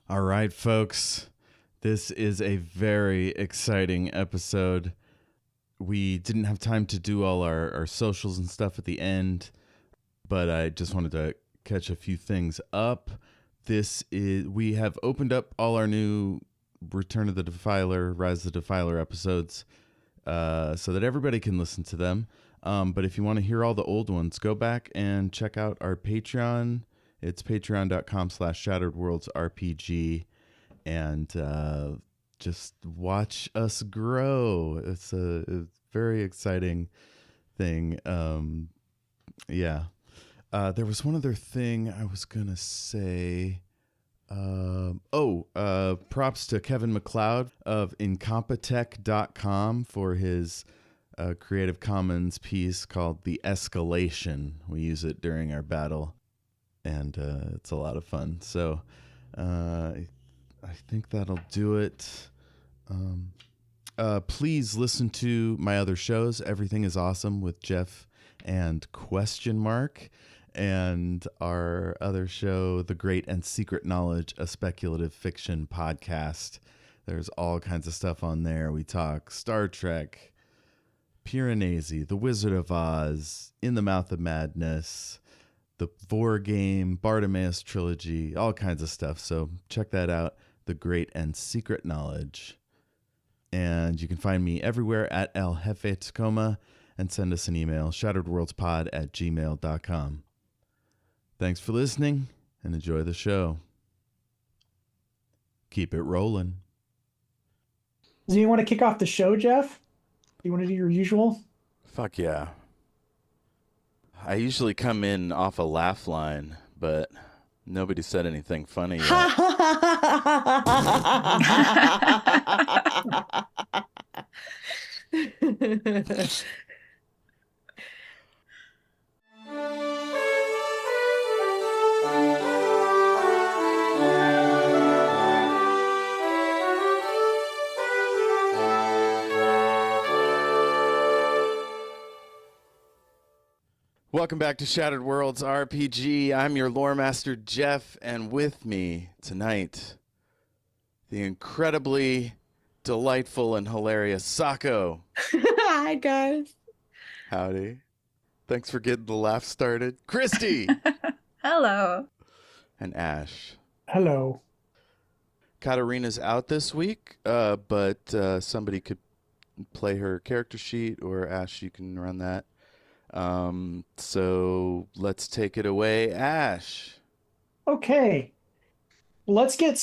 All right, folks. This is a very exciting episode. We didn't have time to do all our socials and stuff at the end, but I just wanted to catch a few things up. We have opened up all our new Return of the Defiler, Rise of the Defiler episodes so that everybody can listen to them. But if you want to hear all the old ones, go back and check out our Patreon. It's patreon.com/shatteredworldsrpg. And just watch us grow. It's a very exciting thing. There was one other thing I was going to say. Props to Kevin MacLeod of incompetech.com for his Creative Commons piece called The Escalation. We use it during our battle, and it's a lot of fun. So I think that'll do it. Please listen to my other shows. Everything is Awesome with Jeff and Question Mark, and our other show, The Great and Secret Knowledge, a speculative fiction podcast. There's all kinds of stuff on there. We talk Star Trek, Piranesi, The Wizard of Oz, In the Mouth of Madness, the Vor game, Bartimaeus trilogy, all kinds of stuff. So check that out. The Great and Secret Knowledge. And you can find me everywhere at El Jefe Tacoma, and send us an email, shatteredworldspod@gmail.com. Thanks for listening, and enjoy the show. Keep it rolling. Do you want to kick off the show, Jeff? Do you want to do your usual? Fuck yeah. I usually come in off a laugh line, but nobody said anything funny yet. Welcome back to Shattered Worlds RPG. I'm your lore master, Jeff, and with me tonight, the incredibly delightful and hilarious Sako. Hi, guys. Howdy. Thanks for getting the laugh started. Kristy. Hello. And Ash. Hello. Katarina's out this week, but somebody could play her character sheet, or Ash, you can run that. So let's take it away, Ash. Okay. Let's get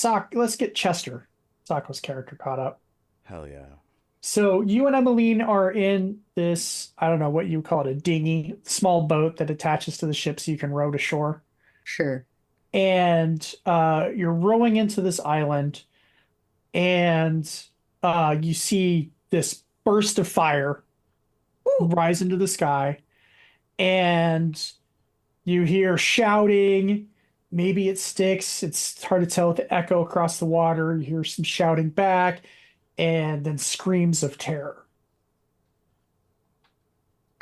Chester, Sako's character, caught up. Hell yeah. So you and Emmeline are in this, I don't know what you call it, a dinghy, small boat that attaches to the ship so you can row to shore. Sure. And you're rowing into this island, and you see this burst of fire rise into the sky, and you hear shouting. Maybe it sticks. It's hard to tell with the echo across the water. You hear some shouting back, and then screams of terror.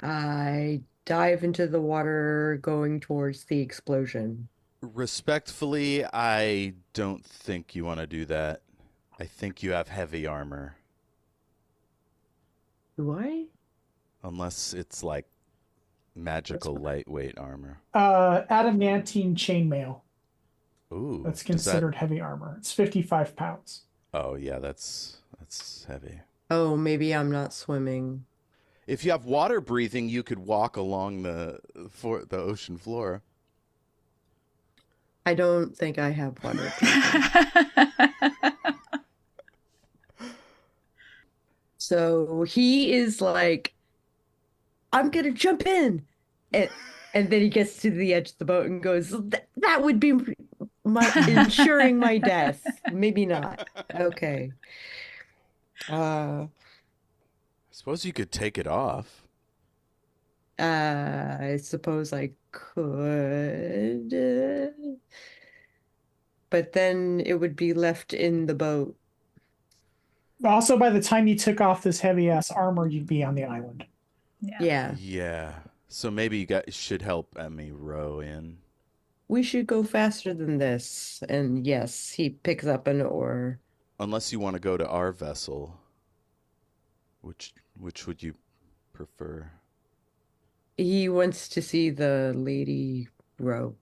I dive into the water going towards the explosion. Respectfully, I don't think you want to do that. I think you have heavy armor. Do I? Unless it's like magical lightweight armor. Adamantine chainmail. Ooh. That's considered heavy armor. It's 55 pounds. Oh, yeah, that's heavy. Oh, maybe I'm not swimming. If you have water breathing, you could walk along the ocean floor. I don't think I have water. So he is like, I'm gonna jump in, and then he gets to the edge of the boat and goes, that would be ensuring my death. Maybe not. Okay. I suppose you could take it off. I suppose I could, but then it would be left in the boat. Also, by the time you took off this heavy ass armor, you'd be on the island. Yeah. Yeah. So maybe you guys should help Emmy row in. we should go faster than this. And yes, he picks up an oar. Unless you want to go to our vessel. Which would you prefer? He wants to see the lady row.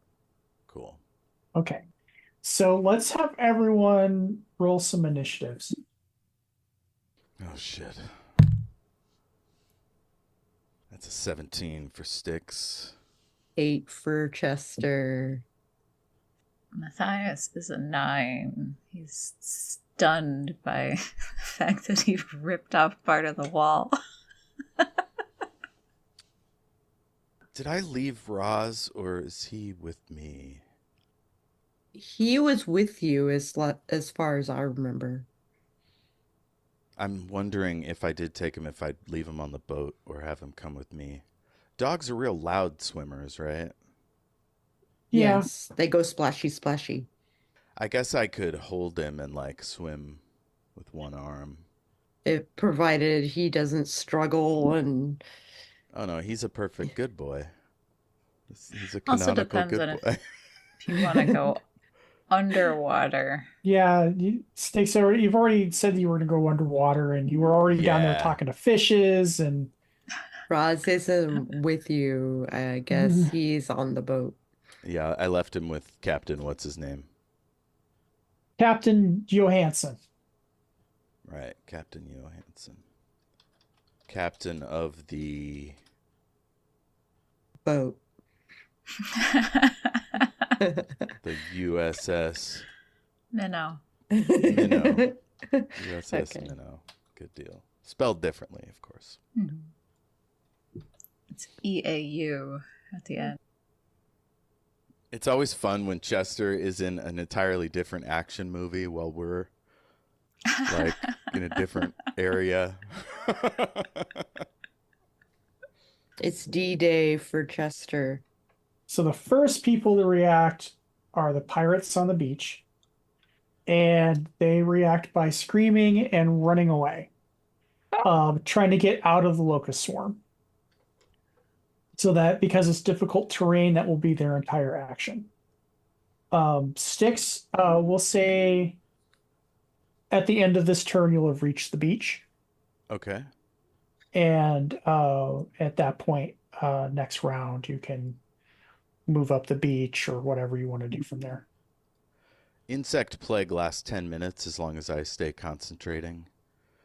Cool. Okay. So let's have everyone roll some initiatives. Oh, shit. That's a 17 for Styx. 8 for Chester. Matthias is a 9. He's stunned by the fact that he ripped off part of the wall. Did I leave Roz, or is he with me? He was with you as far as I remember. I'm wondering if I did take him, if I'd leave him on the boat or have him come with me. Dogs are real loud swimmers, right? Yeah. Yes, they go splashy, splashy. I guess I could hold him and, like, swim with one arm. It provided he doesn't struggle and Oh, no, he's a perfect good boy. He's a Also canonical depends on good boy. if you want to go underwater. Yeah, Sticks, you've already said you were going to go underwater, and you were already down there Yeah. talking to fishes, and Roz isn't with you. I guess he's on the boat. Yeah, I left him with Captain, what's his name? Captain Johansson. Right, Captain Johansson. Captain of the... Boat. the USS Minnow. Minnow. USS Okay. Minnow. Good deal. Spelled differently, of course. It's EAU at the end. It's always fun when Chester is in an entirely different action movie while we're like in a different area. It's D-Day for Chester. So the first people to react are the pirates on the beach, and they react by screaming and running away, trying to get out of the locust swarm. So that, because it's difficult terrain, that will be their entire action. Styx, we'll say at the end of this turn, you'll have reached the beach. Okay. And at that point, next round, you can move up the beach or whatever you want to do from there. Insect plague lasts 10 minutes as long as I stay concentrating.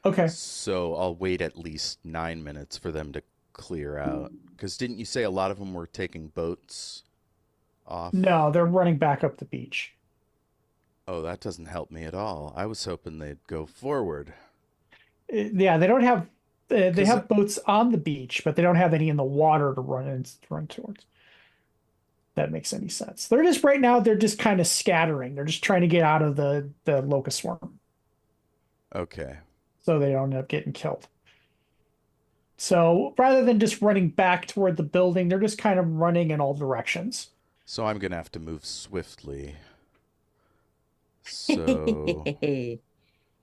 Okay. So I'll wait at least 9 minutes for them to clear out. Because didn't you say a lot of them were taking boats off? No, they're running back up the beach. Oh, that doesn't help me at all. I was hoping they'd go forward. Yeah, they don't have. They 'Cause have boats on the beach, but they don't have any in the water to run towards. That makes any sense. They're just right now. They're just kind of scattering. They're just trying to get out of the locust swarm, Okay. so they don't end up getting killed. So rather than just running back toward the building, they're just kind of running in all directions. So I'm going to have to move swiftly. So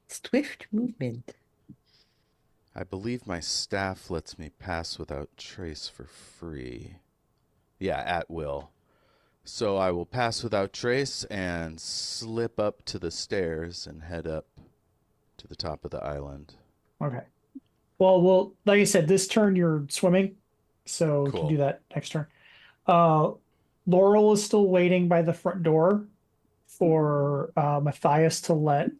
Swift movement. I believe my staff lets me pass without trace for free. Yeah, at will. So I will pass without trace and slip up to the stairs and head up to the top of the island. Okay. Well, like I said, this turn you're swimming, so we can Cool. do that next turn. Laurel is still waiting by the front door for Matthias to let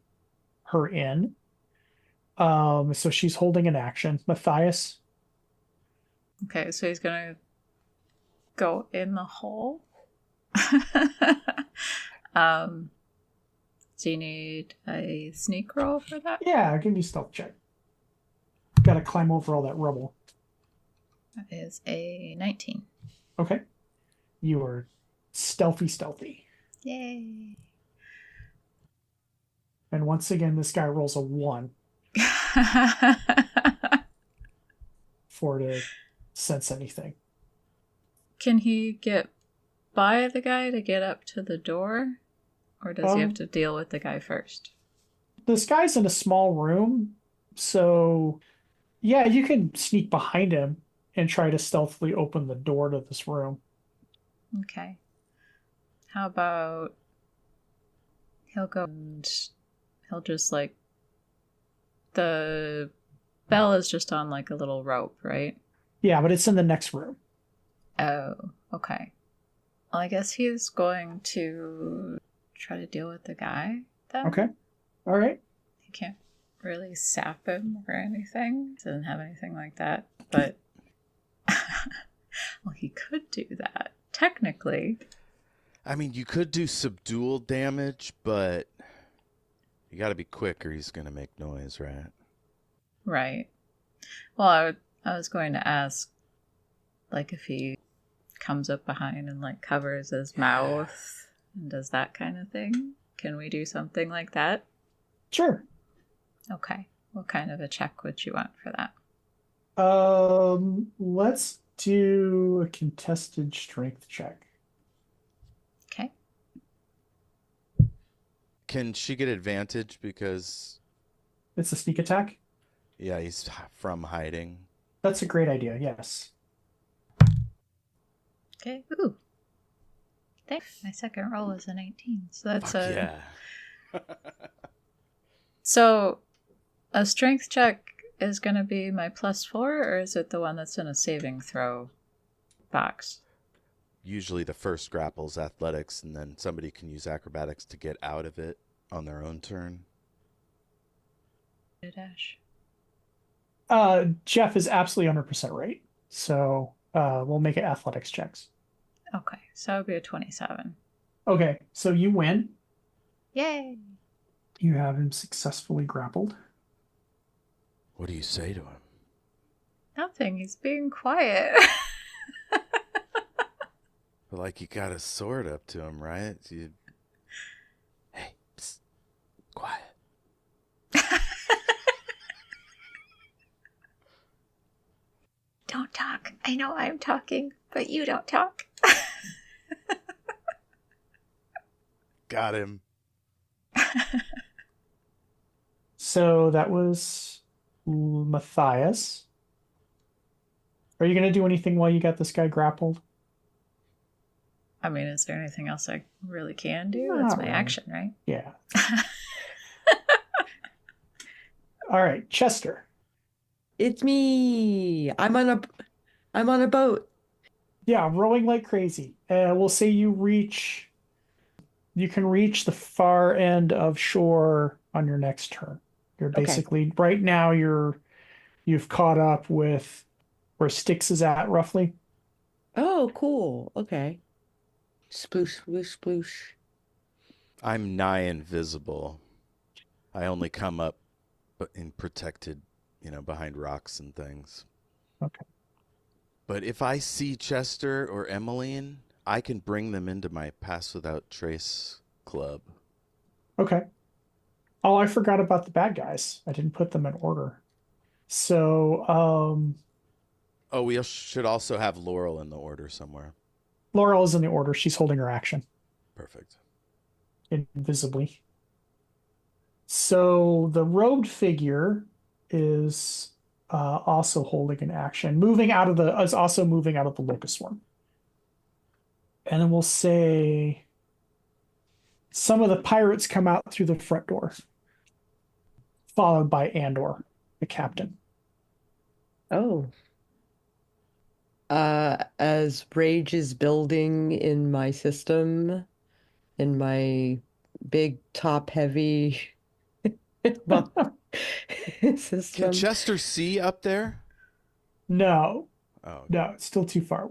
her in. So she's holding an action. Matthias. Okay, so he's gonna go in the hole. Do you need a sneak roll for that? Yeah, give me a stealth check. Got to climb over all that rubble. That is a 19. Okay. You are stealthy. Yay. And once again, this guy rolls a 1 for to sense anything. Can he get by the guy to get up to the door? Or does he have to deal with the guy first? This guy's in a small room, so yeah, you can sneak behind him and try to stealthily open the door to this room. Okay. How about he'll go and he'll just like the bell is just on like a little rope, right? Yeah, but it's in the next room. Oh, okay. Well, I guess he's going to try to deal with the guy then. Okay. All right. He can't really sap him or anything. Doesn't have anything like that. But well, he could do that technically. I mean, you could do subdual damage, but you got to be quick or he's going to make noise, right? Right. Well, I was going to ask, like, if he comes up behind and like covers his mouth and does that kind of thing. Can we do something like that? Sure. Okay. What kind of a check would you want for that? Let's do a contested strength check. Okay. Can she get advantage because... It's a sneak attack? Yeah, he's from hiding. That's a great idea, yes. Okay. Ooh. Thanks. My second roll was a 19. So that's Fuck a... yeah. So a strength check is going to be my +4, or is it the one that's in a saving throw box? Usually the first grapple's athletics, and then somebody can use acrobatics to get out of it on their own turn. Dash. Jeff is absolutely 100% right. So we'll make it athletics checks. Okay. So it would be a 27. Okay, so you win. Yay! You have him successfully grappled. What do you say to him? Nothing. He's being quiet. But like you got a sword up to him, right? You... Hey, psst, quiet. Don't talk. I know I'm talking, but you don't talk. Got him. So that was Matthias. Are you going to do anything while you got this guy grappled? I mean, is there anything else I really can do? Not That's my really. action, right? Yeah. All right, Chester. It's me. I'm on a boat. Yeah, rowing like crazy. We'll say you can reach the far end of shore on your next turn. You're Okay. basically right now you've caught up with where Styx is at roughly. Oh, cool. Okay. Sploosh, sploosh, sploosh. I'm nigh invisible. I only come up in protected, behind rocks and things. Okay. But if I see Chester or Emmeline, I can bring them into my Pass Without Trace club. Okay. Oh, I forgot about the bad guys. I didn't put them in order. So, Oh, we should also have Laurel in the order somewhere. Laurel is in the order. She's holding her action Perfect. invisibly. So the robed figure is also holding an action, is also moving out of the locust swarm. And then we'll say some of the pirates come out through the front door, followed by Andor, the captain. Oh. As rage is building in my system, in my big top heavy Can system. Chester see up there? No, Oh, okay. no, it's still too far.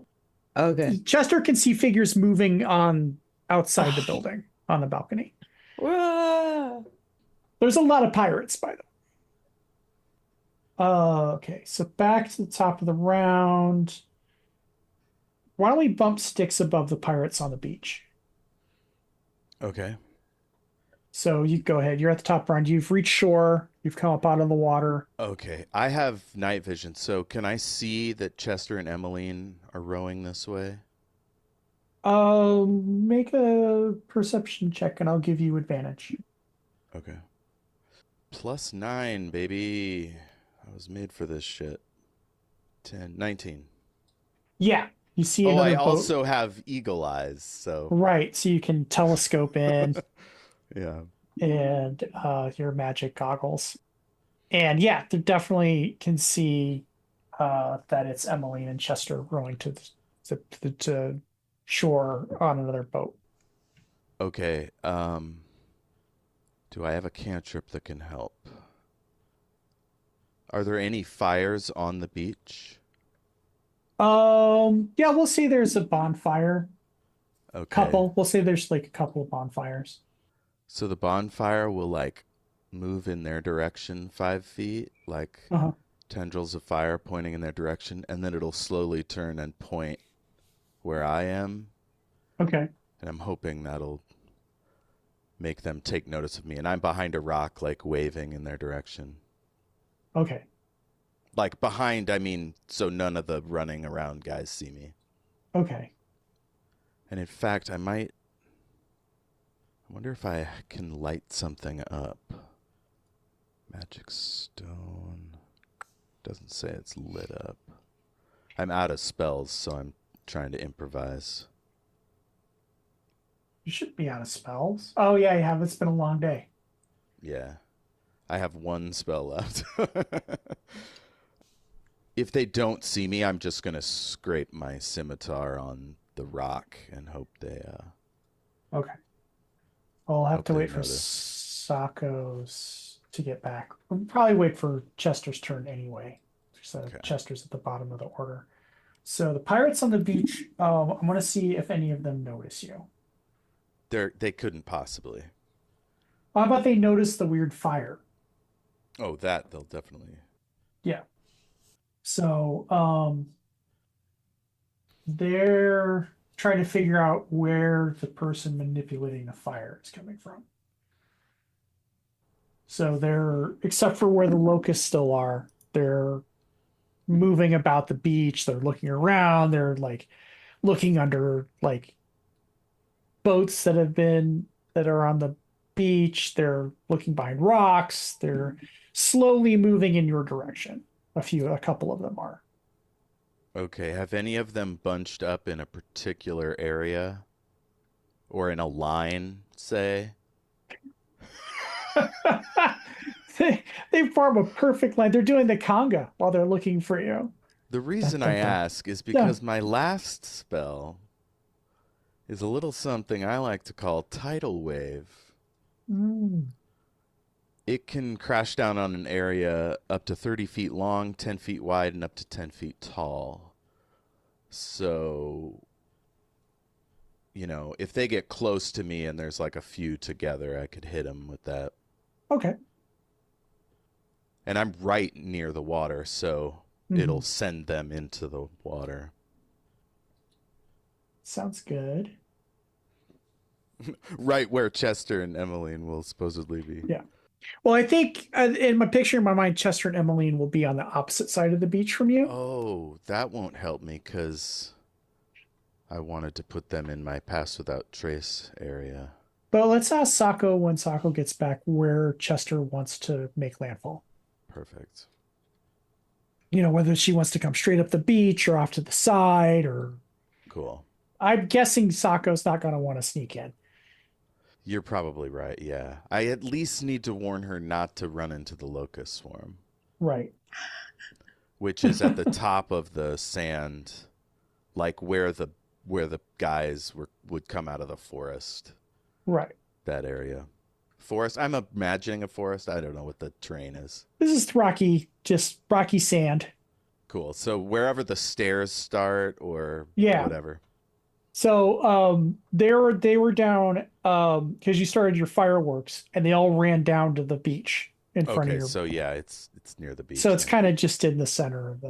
Okay. Chester can see figures moving on outside the building on the balcony. Whoa. There's a lot of pirates, by the way. Okay, so back to the top of the round. Why don't we bump Styx above the pirates on the beach? Okay. So you go ahead. You're at the top round. You've reached shore. You've come up out of the water. Okay. I have night vision, so can I see that Chester and Emmeline are rowing this way? Make a perception check and I'll give you advantage. Okay. +9, baby. I was made for this shit. 10, 19. Yeah, You see Oh, I another boat. also have eagle eyes, so Right, so you can telescope in yeah. and your magic goggles. And yeah, they definitely can see that it's Emmeline and Chester rowing to shore on another boat. Okay, do I have a cantrip that can help? Are there any fires on the beach? Yeah, we'll say there's a bonfire. Okay. We'll say there's like a couple of bonfires. So the bonfire will like move in their direction 5 feet, like Uh-huh. tendrils of fire pointing in their direction, and then it'll slowly turn and point where I am. Okay. And I'm hoping that'll make them take notice of me. And I'm behind a rock, like waving in their direction. Okay. Like behind, I mean, so none of the running around guys see me. Okay. And in fact, I wonder if I can light something up. Magic stone. Doesn't say it's lit up. I'm out of spells, so I'm trying to improvise. You should be out of spells. Oh yeah, you have. It's been a long day. Yeah. I have one spell left. If they don't see me, I'm just going to scrape my scimitar on the rock and hope they Okay. I'll have hope to they wait for notice. Sako's to get back. We'll probably wait for Chester's turn anyway. So Okay. Chester's at the bottom of the order. So the pirates on the beach, I'm going to see if any of them notice you. They couldn't possibly. How about they notice the weird fire? Oh, that they'll definitely. Yeah. So they're trying to figure out where the person manipulating the fire is coming from. So they're, except for where the locusts still are, they're moving about the beach. They're looking around. They're like looking under like boats that are on the beach. They're looking behind rocks. They're slowly moving in your direction. A couple of them are. Okay, have any of them bunched up in a particular area? Or in a line, say? They form a perfect line. They're doing the conga while they're looking for you. The reason I ask is because my last spell is a little something I like to call tidal wave. Mm. It can crash down on an area up to 30 feet long, 10 feet wide, and up to 10 feet tall. So, if they get close to me and there's like a few together, I could hit them with that. Okay. And I'm right near the water, so Mhm. it'll send them into the water. Sounds good. Right where Chester and Emmeline will supposedly be. Yeah. Well, I think in my picture in my mind, Chester and Emmeline will be on the opposite side of the beach from you. Oh, that won't help me because I wanted to put them in my pass without trace area. But let's ask Sako when Sako gets back where Chester wants to make landfall. Perfect. Whether she wants to come straight up the beach or off to the side, or Cool. I'm guessing Sako's not going to want to sneak in. You're probably right, yeah. I at least need to warn her not to run into the locust swarm. Right. Which is at the top of the sand, like where the guys would come out of the forest. Right. That area. Forest? I'm imagining a forest. I don't know what the terrain is. This is just rocky sand. Cool. So wherever the stairs start or whatever. So they were down because you started your fireworks and they all ran down to the beach in front of Okay, your. so yeah, it's near the beach. So it's kind of just in the center of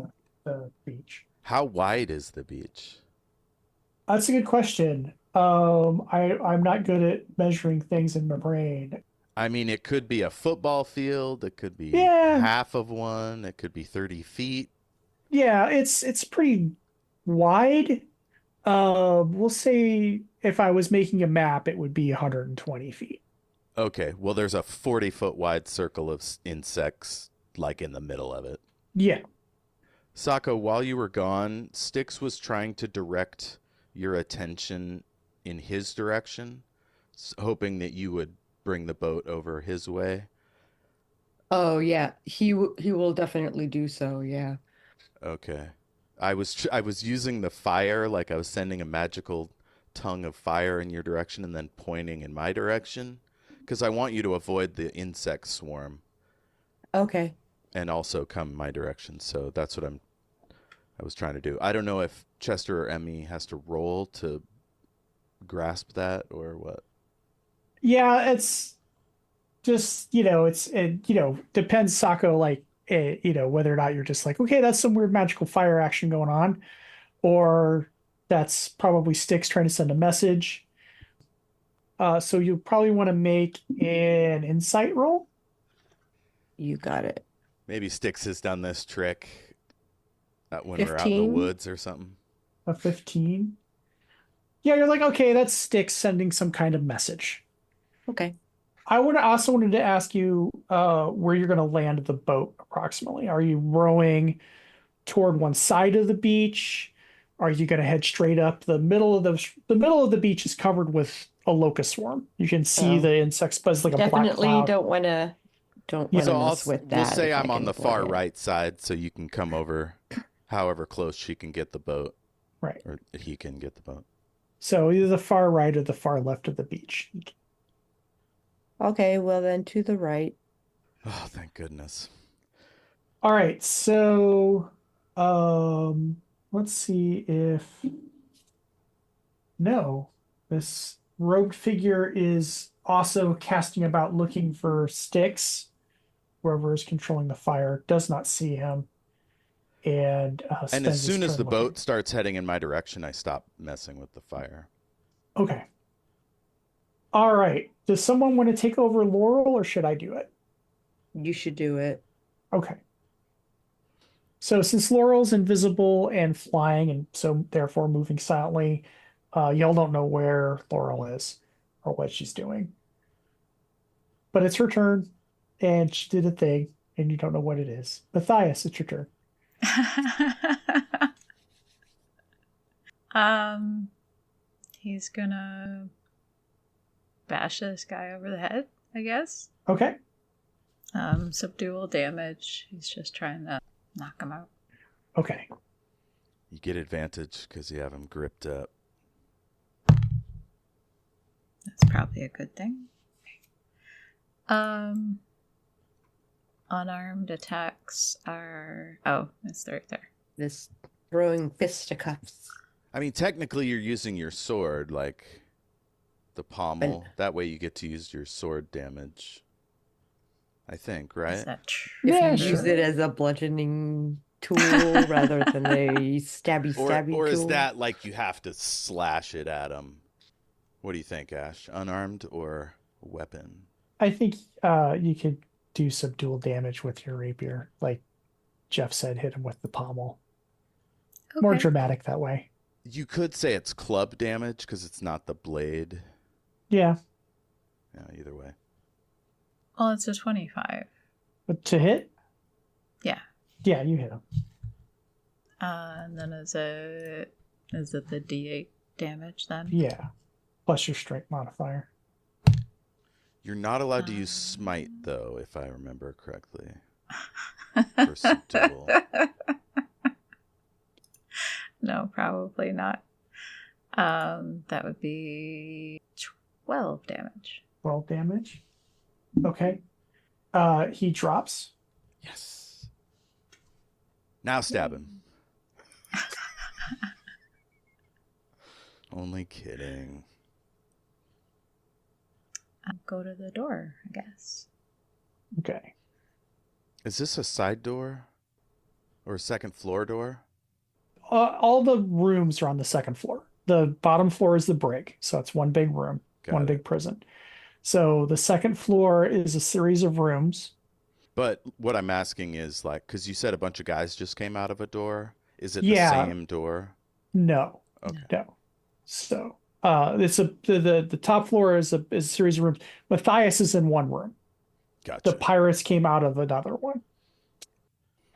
the beach. How wide is the beach? That's a good question. I'm not good at measuring things in my brain. I mean, it could be a football field. It could be Yeah. half of one. It could be 30 feet. Yeah, it's pretty wide. We'll say if I was making a map, it would be 120 feet. Okay, well, there's a 40-foot wide circle of insects, like in the middle of it. Yeah. Sako, while you were gone, Styx was trying to direct your attention in his direction, hoping that you would bring the boat over his way. Oh yeah, he will definitely do so. Yeah. Okay. I was using the fire, like I was sending a magical tongue of fire in your direction and then pointing in my direction, because I want you to avoid the insect swarm Okay. and also come my direction. So that's what I was trying to do. I don't know if Chester or Emmy has to roll to grasp that or what. Yeah, it's just, depends, Sako, like, whether or not you're just like, okay, that's some weird magical fire action going on, or that's probably Styx trying to send a message. So you probably want to make an insight roll. You got it. Maybe Styx has done this trick when we're out in the 15? woods or something. A 15. Yeah, you're like, okay, that's Styx sending some kind of message. Okay. I would also wanted to ask you where you're going to land the boat approximately. Are you rowing toward one side of the beach? Are you going to head straight up the middle of the middle of the beach is covered with a locust swarm. You can see Oh. the insects buzz like a black Definitely cloud. don't want to Yeah. So mess with that. we'll say if I I'm on can the avoid far it. right side, so you can come over however close she can get the boat. Right. Or he can get the boat. So either the far right or the far left of the beach. Okay, well then to the right. Oh, thank goodness. All right, so let's see if no, this rogue figure is also casting about looking for Styx. Whoever is controlling the fire does not see him, and And spends as his soon as turn the looking. boat starts heading in my direction, I stop messing with the fire. Okay. All right. Does someone want to take over Laurel, or should I do it? You should do it. Okay. So since Laurel's invisible and flying, and so therefore moving silently, y'all don't know where Laurel is or what she's doing. But it's her turn, and she did a thing, and you don't know what it is. Matthias, it's your turn. He's gonna bash this guy over the head, I guess. Okay. Subdual damage. He's just trying to knock him out. Okay. You get advantage because you have him gripped up. That's probably a good thing. Unarmed attacks are... Oh, it's right there. This throwing fisticuffs. I mean, technically you're using your sword, like the pommel. That way you get to use your sword damage. I think, right? Is that true? If Yeah, you sure. use it as a bludgeoning tool rather than a stabby Or is tool. that like you have to slash it at him? What do you think, Ash? Unarmed or weapon? I think you could do some dual damage with your rapier. Like Jeff said, hit him with the pommel. Okay. More dramatic that way. You could say it's club damage because it's not the blade. Yeah. Yeah, either way. Well, it's a 25. But to hit? Yeah. Yeah, you hit him. And then is it the D8 damage then? Yeah. Plus your strength modifier. You're not allowed to use smite, though, if I remember correctly. For subdual. No, probably not. That would be 12 damage. 12 damage. Okay. He drops. Yes. Now stab him. Only kidding. I'll go to the door, I guess. Okay. Is this a side door? Or a second floor door? All the rooms are on the second floor. The bottom floor is the brig. So it's one big room, one big prison. So the second floor is a series of rooms. But what I'm asking is, like, because you said a bunch of guys just came out of a door. Is it Yeah. the same door? No. Okay. No. So it's the top floor is a series of rooms. Matthias is in one room. Gotcha. The pirates came out of another one.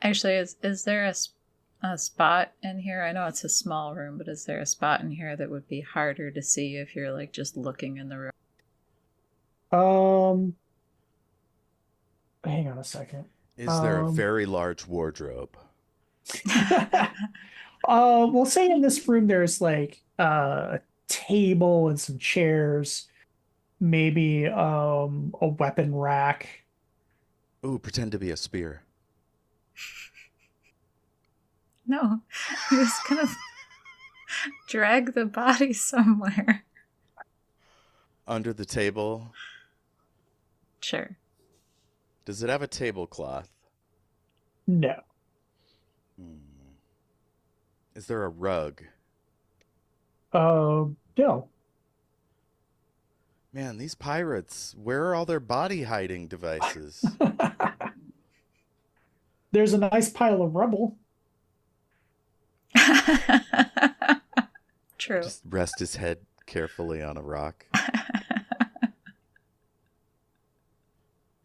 Actually, is there a spot in here? I know it's a small room, but is there a spot in here that would be harder to see if you're like just looking in the room? Hang on a second. Is there a very large wardrobe? We'll say in this room there's like a table and some chairs, maybe a weapon rack. Ooh, pretend to be a spear. No, he was gonna drag the body somewhere. Under the table? Sure. Does it have a tablecloth? No. Is there a rug? No. Man, these pirates, where are all their body hiding devices? There's a nice pile of rubble. True. Just rest his head carefully on a rock.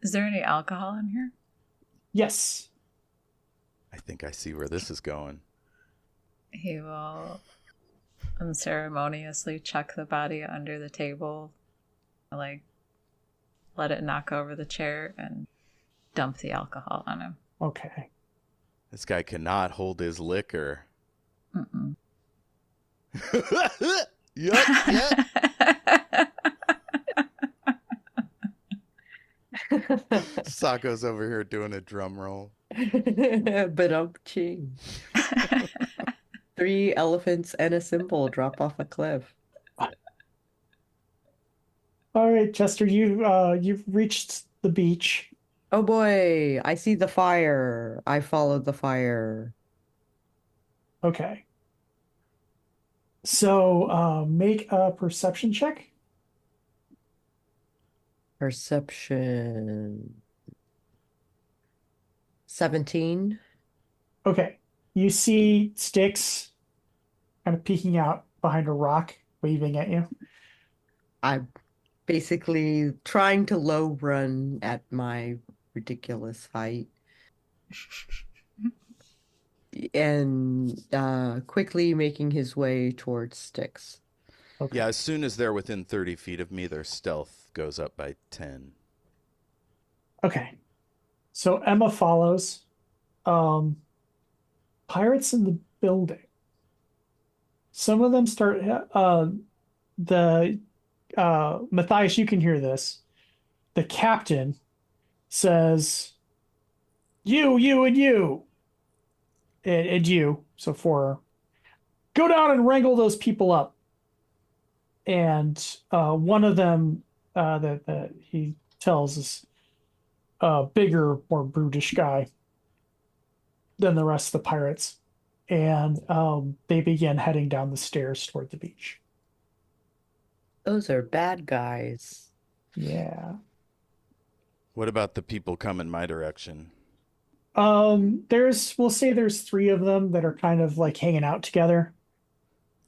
Is there any alcohol in here? Yes. I think I see where this is going. He will unceremoniously chuck the body under the table, like let it knock over the chair, and dump the alcohol on him. Okay. This guy cannot hold his liquor. Mm-mm. Yep. Sako's over here doing a drum roll. Ba-dum-ching. 3 elephants and a cymbal drop off a cliff. All right, Chester, you've reached the beach. Oh boy, I see the fire. I followed the fire. Okay. So make a perception check. Perception. 17. Okay. You see Styx kind of peeking out behind a rock, waving at you. I'm basically trying to low run at my ridiculous height. And quickly making his way towards Styx. Okay. Yeah, as soon as they're within 30 feet of me, their stealth goes up by 10. Okay. So Emma follows. Pirates in the building. Some of them start Matthias, you can hear this. The captain says, you, and you. And you, so 4. Go down and wrangle those people up. And one of them that he tells is a bigger, more brutish guy than the rest of the pirates. And they begin heading down the stairs toward the beach. Those are bad guys. Yeah. What about the people coming my direction? We'll say there's 3 of them that are kind of like hanging out together.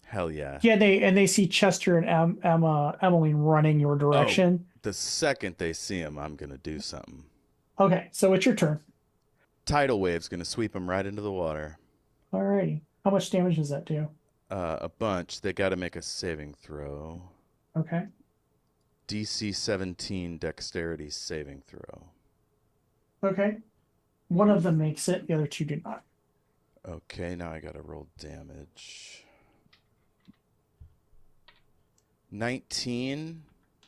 Hell yeah. Yeah, they see Chester and Emmeline running your direction. The second they see him, I'm going to do something. Okay, so it's your turn. Tidal wave's going to sweep them right into the water. Alrighty. How much damage does that do? A bunch. They got to make a saving throw. Okay. DC 17 dexterity saving throw. Okay. One of them makes it, the other 2 do not. Okay, now I got to roll damage. 19,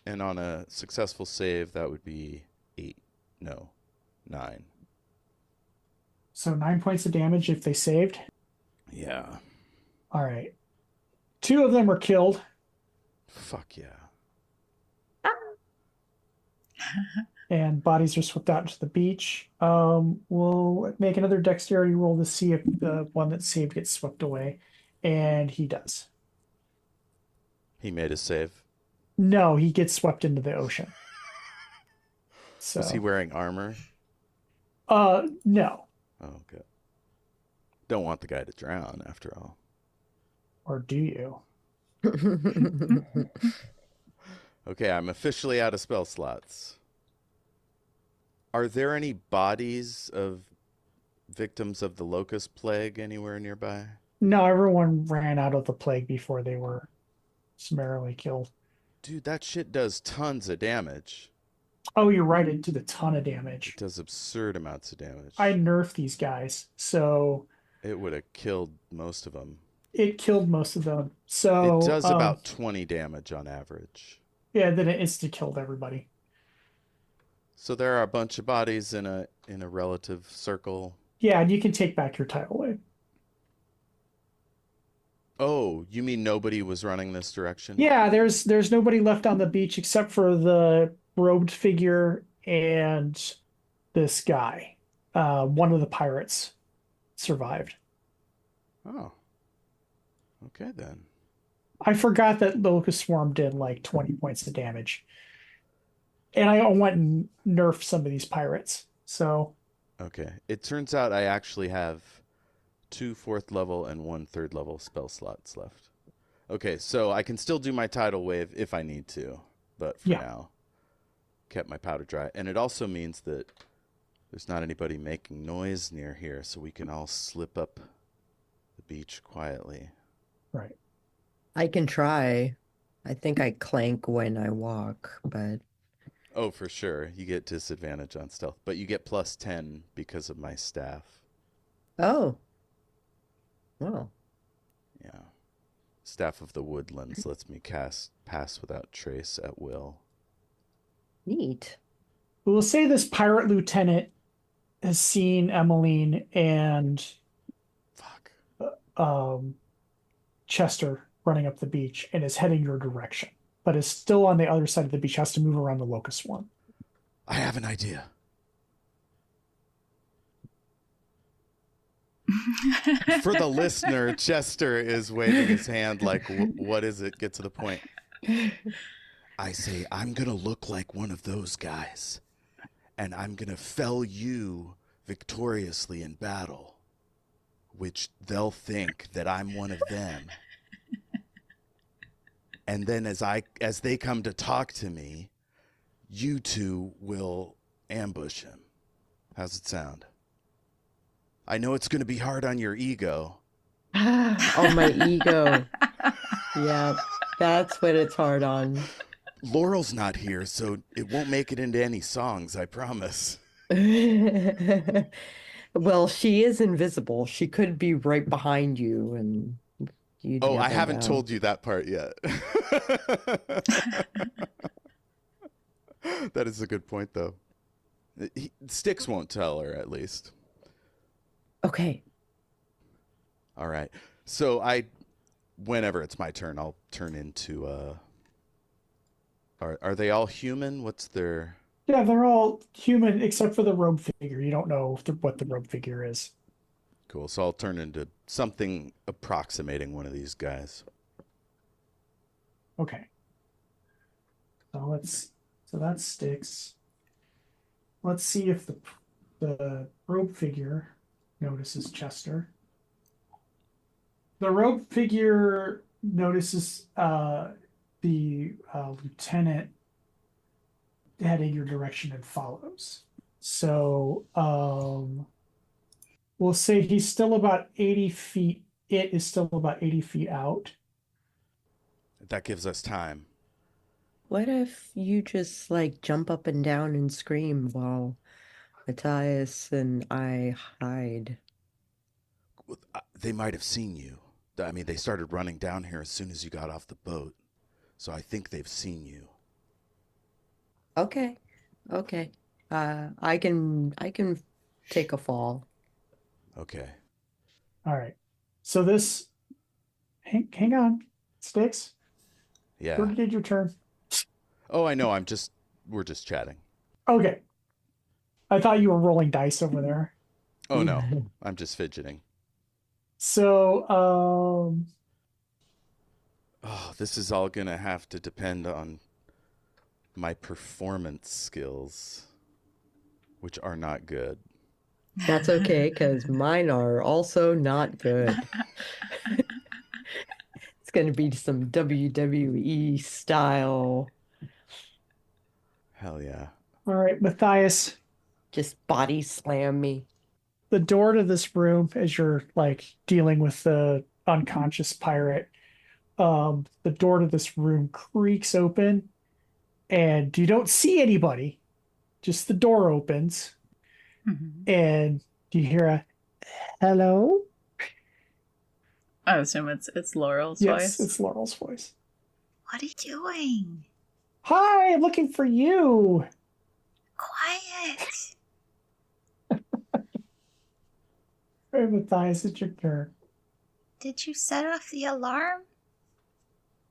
and on a successful save, that would be 9. So 9 points of damage if they saved. Yeah. All right. 2 of them are killed. Fuck yeah. And bodies are swept out into the beach. We'll make another dexterity roll to see if the one that saved gets swept away. And he does. He made a save. No, he gets swept into the ocean. So, Was he wearing armor? no. Oh, good. Don't want the guy to drown, after all. Or do you? Okay, I'm officially out of spell slots. Are there any bodies of victims of the locust plague anywhere nearby? No, everyone ran out of the plague before they were summarily killed. Dude, that shit does tons of damage. Oh, you're right. It did a ton of It damage. does absurd amounts of damage. I nerfed these guys, so It would have killed most of them. it killed most of them. It So does about 20 damage on average. yeah, then it insta killed everybody. So there are a bunch of bodies in a relative circle. Yeah, and you can take back your tidal wave. Oh, you mean nobody was running this direction? Yeah, there's nobody left on the beach except for the robed figure and this guy. One of the pirates survived. Oh. Okay then. I forgot that the Locust Swarm did like 20 points of damage. And I went and nerfed some of these pirates. So Okay. It turns out I actually have 2 4th level and 1 3rd level spell slots left. Okay, so I can still do my tidal wave if I need to, but for now, kept my powder dry. And it also means that there's not anybody making noise near here, so we can all slip up the beach quietly. right. I can try. I think I clank when I walk, but Oh, for sure. You get disadvantage on stealth, but you get plus 10 because of my staff. oh. Well, Yeah. Staff of the Woodlands lets me cast Pass Without Trace at will. neat. We'll say this pirate lieutenant has seen Emmeline and Fuck. Chester running up the beach and is heading your direction, but is still on the other side of the beach, has to move around the Locust Swarm. I have an idea. For the listener, Chester is waving his hand like, what is it? Get to the point. I say, I'm going to look like one of those guys, and I'm going to fell you victoriously in battle, which they'll think that I'm one of them. And then as they come to talk to me, you two will ambush him. How's it sound? I know it's going to be hard on your ego. Oh, my ego. Yeah, that's what it's hard on. Laurel's not here, so it won't make it into any songs, I promise. Well, she is invisible. She could be right behind you and you'd Oh, I never haven't know. told you that part yet. That is a good point, though. Styx won't tell her, at least. Okay. All right. So whenever it's my turn, I'll turn into Are they all human? What's their... Yeah, they're all human except for the robe figure. You don't know what the robe figure is. Cool. So I'll turn into something approximating one of these guys. Okay. So that sticks. Let's see if the robe figure notices Chester. The robe figure notices the lieutenant heading your direction and follows. So we'll say he's still about 80 feet. It is still about 80 feet out. That gives us time. What if you just like jump up and down and scream while Matthias and I hide? They might have seen you. I mean, they started running down here as soon as you got off the boat. So I think they've seen you. Okay. Okay. I can take a fall. Okay. All right. So this, hang on, Sticks. Yeah. You already did your turn. Oh, I know. We're just chatting. Okay. I thought you were rolling dice over there. Oh, no. I'm just fidgeting. So, Oh, this is all going to have to depend on my performance skills, which are not good. That's okay, because mine are also not good. It's going to be some WWE style, Hell yeah. all right, Matthias. just body slam me. the door to this room, as you're like dealing with the unconscious pirate, the door to this room creaks open, and you don't see anybody. Just the door opens, Mhm. and you hear a hello. I assume it's Laurel's Yes, voice. it's Laurel's voice. What are you doing? Hi, I'm looking for you. Quiet. Hey, Matthias, it's your turn. Did you set off the alarm?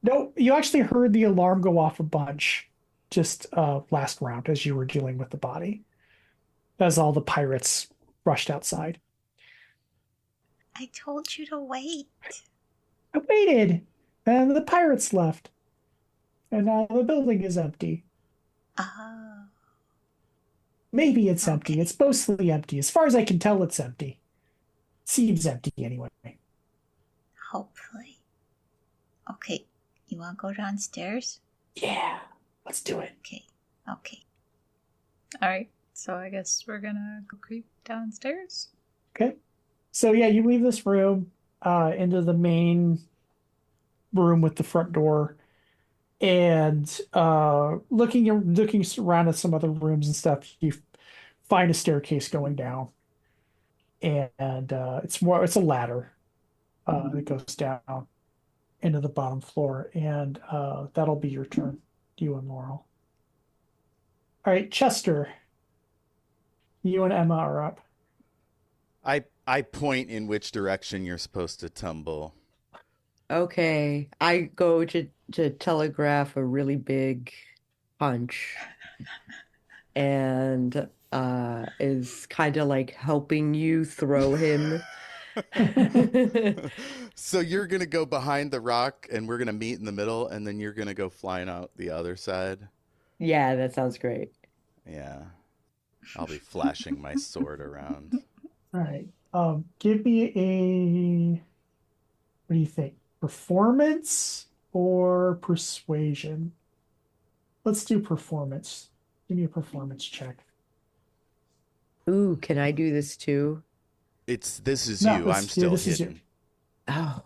No, you actually heard the alarm go off a bunch just last round as you were dealing with the body, as all the pirates rushed outside. I told you to wait. I waited, and the pirates left, and now the building is empty. Oh, Maybe it's empty. okay. It's mostly empty. As far as I can tell, it's empty. Seems empty anyway. Hopefully. Okay, you want to go downstairs? Yeah, let's do it. Okay. All right. So I guess we're gonna go creep downstairs. Okay. So yeah, you leave this room into the main room with the front door, and looking around at some other rooms and stuff, you find a staircase going down, and it's a ladder that goes down into the bottom floor, and that'll be your turn, you and Laurel. All right, Chester, you and Emma are up. I point in which direction you're supposed to tumble. Okay, I go to telegraph a really big punch and is kind of like helping you throw him. So you're gonna go behind the rock, and we're gonna meet in the middle, and then you're gonna go flying out the other side. Yeah, that sounds great. Yeah, I'll be flashing my sword around. All right. Give me a, what do you think? Performance or persuasion? Let's do performance. Give me a performance check. Ooh, can I do this too? This is No, you. I'm still this is you. hidden. Oh,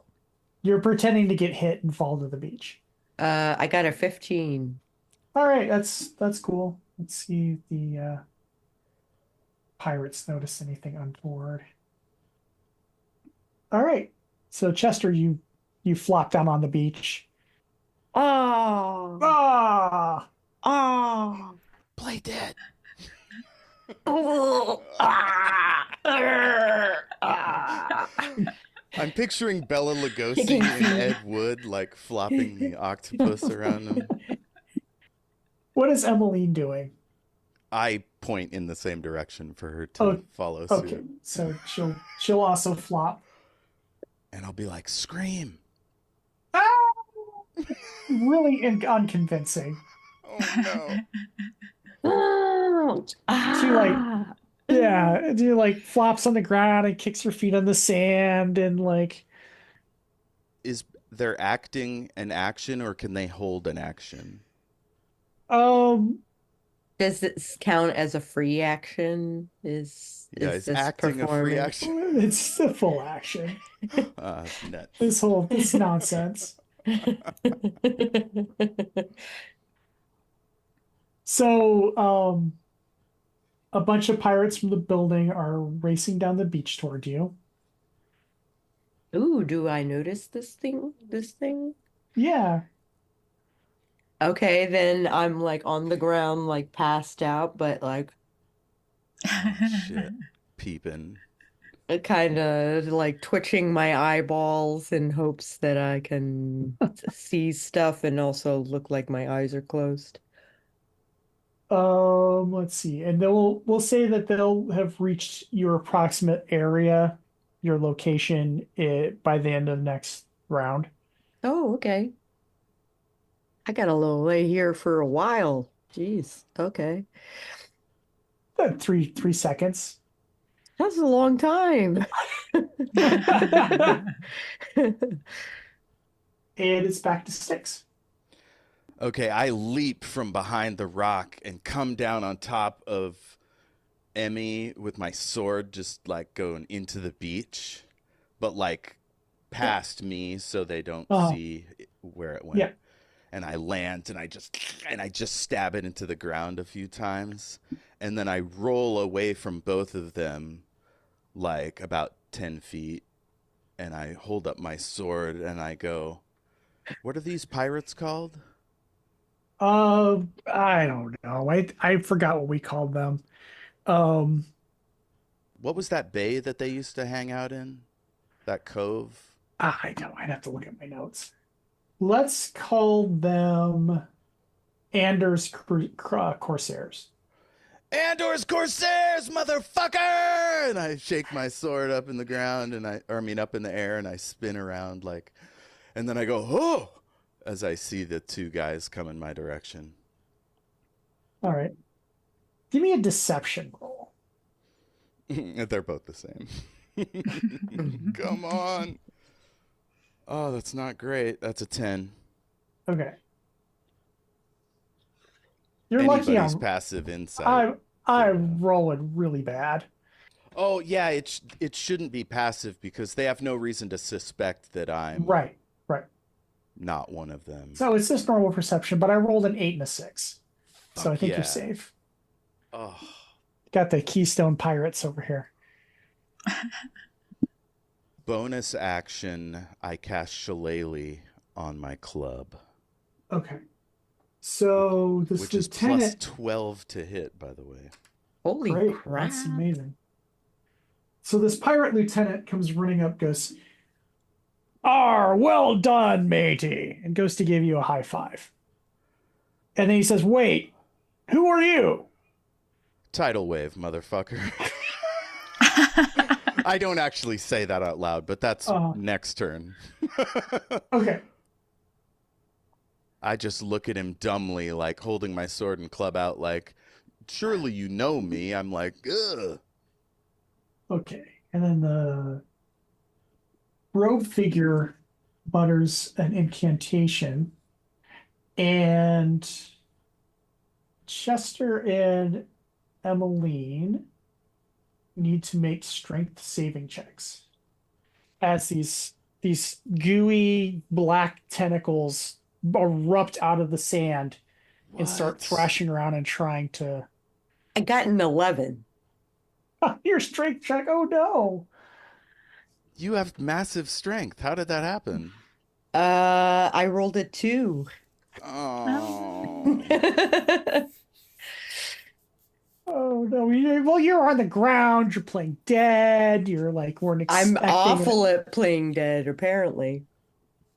You're pretending to get hit and fall to the beach. I got a 15. All right, that's cool. Let's see if the pirates notice anything untoward. All right. So Chester, you flop down on the beach. Oh, Ah! oh, Play dead. oh, ah, ah. I'm picturing Bella Lugosi Kicking and feet. Ed Wood like flopping the octopus around him. What is Emmeline doing? I point in the same direction for her to Oh, follow okay. suit. So she'll also flop. And I'll be like, scream. Ah! Really unconvincing. Oh no. Oh, She like ah. Yeah, she like flops on the ground and kicks her feet on the sand and like Is there acting an action, or can they hold an action? um Does this count as a free action? Is Yeah, is is this acting a free performance? action? it's the full action. Nuts. This nonsense. So a bunch of pirates from the building are racing down the beach toward you. Ooh, do I notice this thing? This thing? Yeah. Okay, then I'm like on the ground, like passed out, but like Shit. Peeping. kind of like twitching my eyeballs in hopes that I can see stuff and also look like my eyes are closed. Let's see. And we'll say that they'll have reached your approximate area, your location by the end of the next round. Oh, okay. I got a little lay here for a while. Jeez. Okay. 3 seconds. That's a long time. And it's back to Sticks. Okay, I leap from behind the rock and come down on top of Emmy with my sword just like going into the beach, but like past me so they don't see where it went. Yeah. And I land and I just stab it into the ground a few times. And then I roll away from both of them like about 10 feet. And I hold up my sword and I go, "What are these pirates called?" I don't know. I forgot what we called them. Um, What was that bay that they used to hang out in? That cove? I know. I'd have to look at my notes. Let's call them Anders Corsairs. Andor's Corsairs, motherfucker! And I shake my sword up in the ground up in the air and I spin around and then I go, "Oh!" as I see the two guys come in my direction. All right. Give me a deception roll. They're both the same. Come on. Oh, that's not great. That's a 10. Okay. You're lucky Anybody's I'm passive insight. I'm rolling really bad. Oh, yeah, it shouldn't be passive because they have no reason to suspect that I'm Right. not one of them. So it's just normal perception, but I rolled an 8 and a 6. So I think yeah. you're safe. Oh. Got the Keystone Pirates over here. Bonus action, I cast Shillelagh on my club. Okay. So this which lieutenant is plus 12 to hit, by the way. Holy Great. crap. That's amazing. So this pirate lieutenant comes running up, goes, well done, matey, and goes to give you a high five. And then he says, wait, who are you? Tidal wave, motherfucker. I don't actually say that out loud, but that's next turn. Okay. I just look at him dumbly, like holding my sword and club out, like, "Surely you know me." I'm like, ugh. Okay. And then the robe figure mutters an incantation. And Chester and Emmeline need to make strength saving checks as these gooey black tentacles erupt out of the sand and start thrashing around and trying to. I got an 11. Your strength check. Oh no. You have massive strength. How did that happen? I rolled a 2. Oh. Oh no. Well, you're on the ground. You're playing dead. You're like, weren't I'm expecting awful at playing dead, apparently.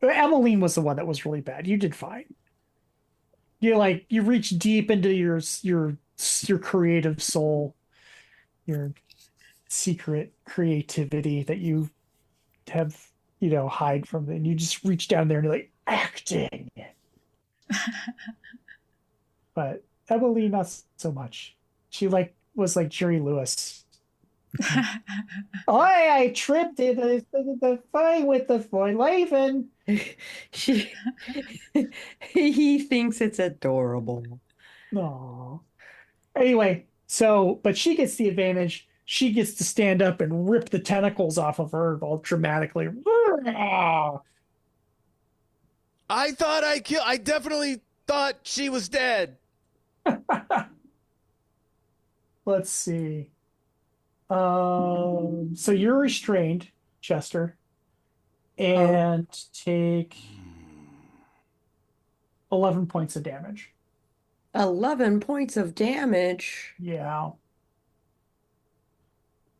Emmeline was the one that was really bad. You did fine. You reach deep into your creative soul, your secret creativity that you have, hide from it. And you just reach down there and you're like, acting. But Emily, not so much. She was like Jerry Lewis. I tripped in the fight with the Foylaven. He thinks it's adorable. No. Anyway, but she gets the advantage. She gets to stand up and rip the tentacles off of her all dramatically. I definitely thought she was dead. Let's see. So you're restrained, Chester, and take 11 points of damage. 11 points of damage. Yeah.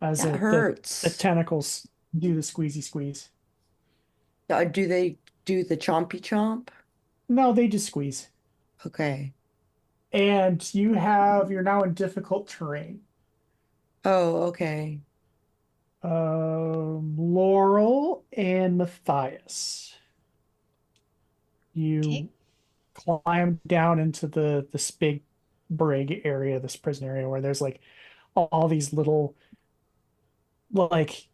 As That hurts. The tentacles do the squeezy squeeze. Do they do the chompy chomp? No, they just squeeze. Okay. And you're now in difficult terrain. Oh, okay. Laurel and Matthias. You climb down into this big brig area, this prison area where there's like all these little like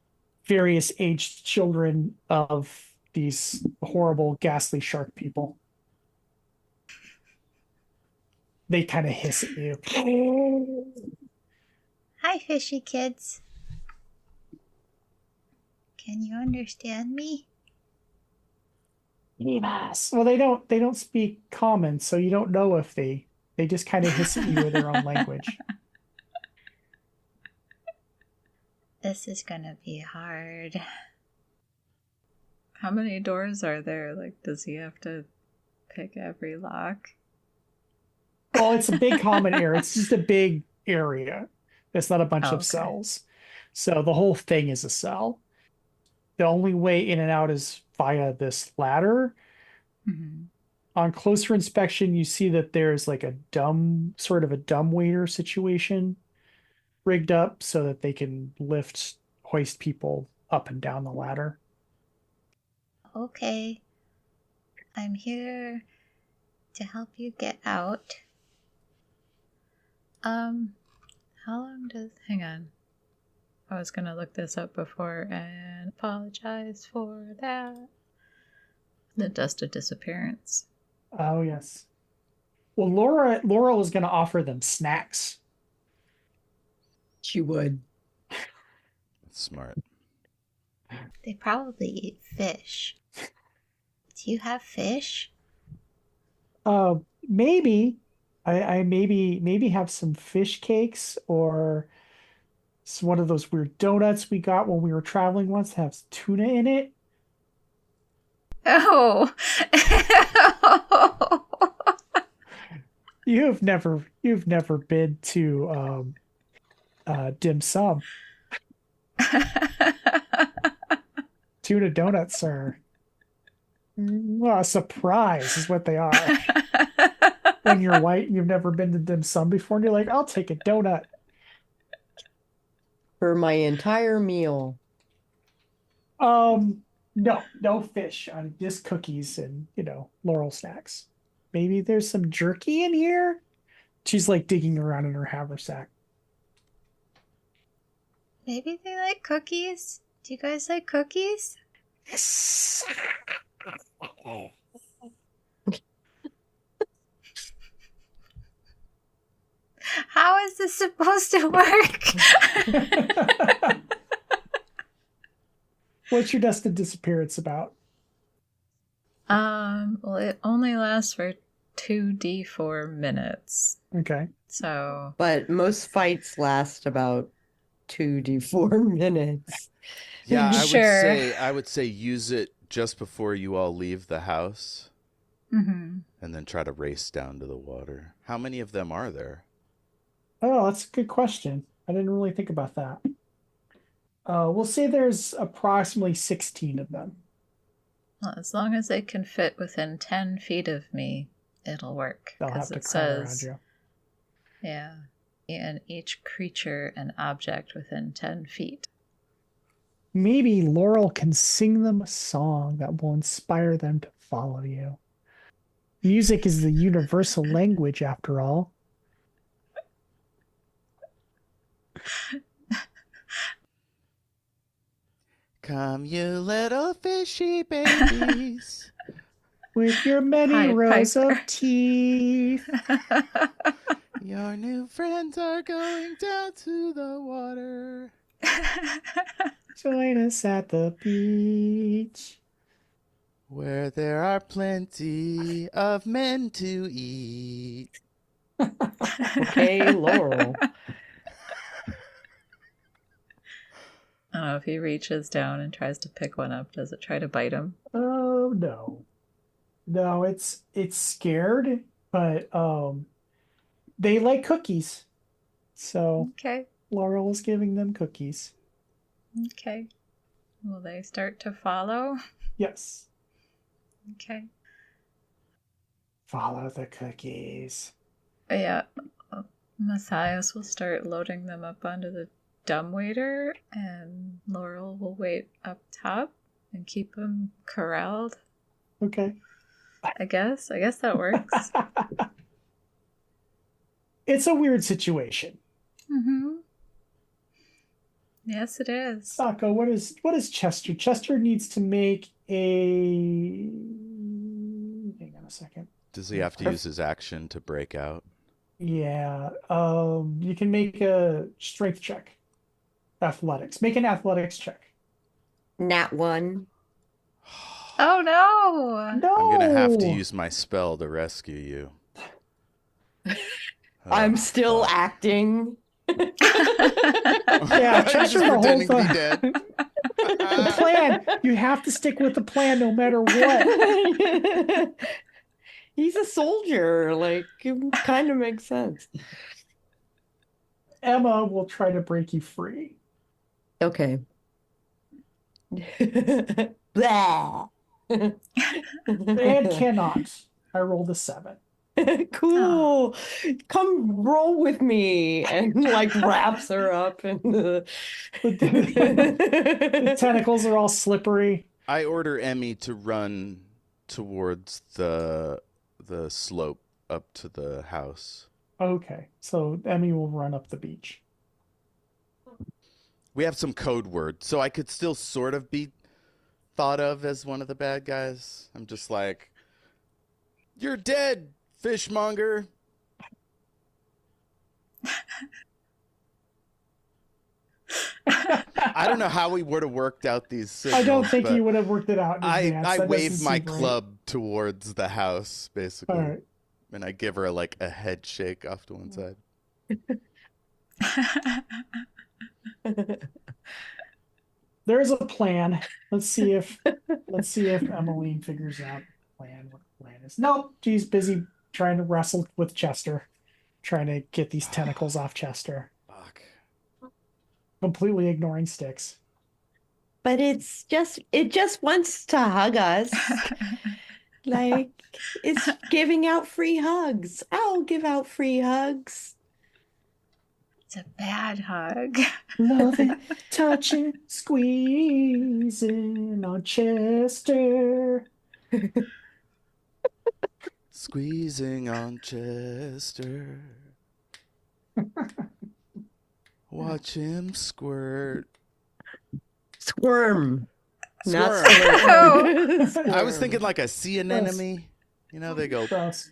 various aged children of these horrible, ghastly shark people. They kind of hiss at you. Hi, Hi, fishy kids. Can you understand me? Yes. Well, they don't speak common, so you don't know if they just kind of hiss at you in their own language. This is gonna be hard. How many doors are there? Like, does he have to pick every lock? Well, it's a big common area. It's just a big area. It's not a bunch Oh, of okay. cells. So the whole thing is a cell. The only way in and out is via this ladder. Mm-hmm. On closer inspection, you see that there's like a sort of a dumbwaiter situation rigged up so that they can hoist people up and down the ladder. Okay. I'm here to help you get out. How long does... Hang on. I was gonna look this up before and apologize for that. The dust of disappearance. Oh, yes. Well, Laurel is going to offer them snacks. She would. That's smart. They probably eat fish. Do you have fish? Maybe I maybe have some fish cakes or one of those weird donuts we got when we were traveling once that has tuna in it. Oh! You've never been to dim sum. Tuna donuts are a surprise is what they are. When you're white and you've never been to dim sum before, and you're like, I'll take a donut. For my entire meal. No fish. Just cookies and, Laurel snacks. Maybe there's some jerky in here. She's like digging around in her haversack. Maybe they like cookies. Do you guys like cookies? How is this supposed to work? What's your dust of disappearance about? Well, it only lasts for 2d4 minutes. Okay. So... But most fights last about 2d4 minutes. Yeah, Sure. I would say use it just before you all leave the house, Mm-hmm. and then try to race down to the water. How many of them are there? Oh, that's a good question. I didn't really think about that. We'll say there's approximately 16 of them. Well, as long as they can fit within 10 feet of me, it'll work. They'll have Because to it crowd around says, you. yeah, and each creature and object within 10 feet. Maybe Laurel can sing them a song that will inspire them to follow you. Music is the universal language, after all. Come, you little fishy babies. With your many Pied rows Piper. of teeth. Your new friends are going down to the water. Join us at the beach. Where there are plenty of men to eat. Okay, Laurel. I don't know if he reaches down and tries to pick one up. Does it try to bite him? Oh no. No, it's scared, but they like cookies. So Okay. Laurel is giving them cookies. Okay. Will they start to follow? Yes. Okay. Follow the cookies. Yeah. Matthias will start loading them up onto the dumbwaiter, and Laurel will wait up top and keep them corralled. Okay. I guess that works. It's a weird situation. Mm-hmm. Yes, it is. Sako, what is Chester? Chester needs to make a. Hang on a second. Does he have to use his action to break out? Yeah. You can make a strength check. Athletics. Make an athletics check. Nat 1. Oh no! No. I'm gonna have to use my spell to rescue you. I'm Oh, still fuck. acting. Yeah, Just Chester the whole pretending to be time. dead. The plan. You have to stick with the plan no matter what. He's a soldier. Like, it kind of makes sense. Emma will try to break you free. Okay. Blah. And cannot. I rolled a 7. Cool. Come roll with me. And like wraps her up in the The tentacles are all slippery. I order Emmy to run towards the slope up to the house. Okay, so Emmy will run up the beach. We have some code word, so I could still sort of be thought of as one of the bad guys. I'm just like, you're dead, fishmonger. I don't know how we would have worked out these signals. I don't think but you would have worked it out in advance. I That wave doesn't my seem right. club towards the house, basically. All right. And I give her like a head shake off to one side. There's a plan. Let's see if Emmeline figures out the plan. What the plan is. Nope, she's busy trying to wrestle with Chester, trying to get these tentacles off Chester, Fuck. completely ignoring Styx. But it just wants to hug us. Like, it's giving out free hugs. I'll give out free hugs. It's a bad hug. Loving, touching, squeezing on Chester. Squeezing on Chester. Watch him squirt. Squirm. Not Squirm. squirt. I was thinking like a sea anemone. You know, they go, Gross.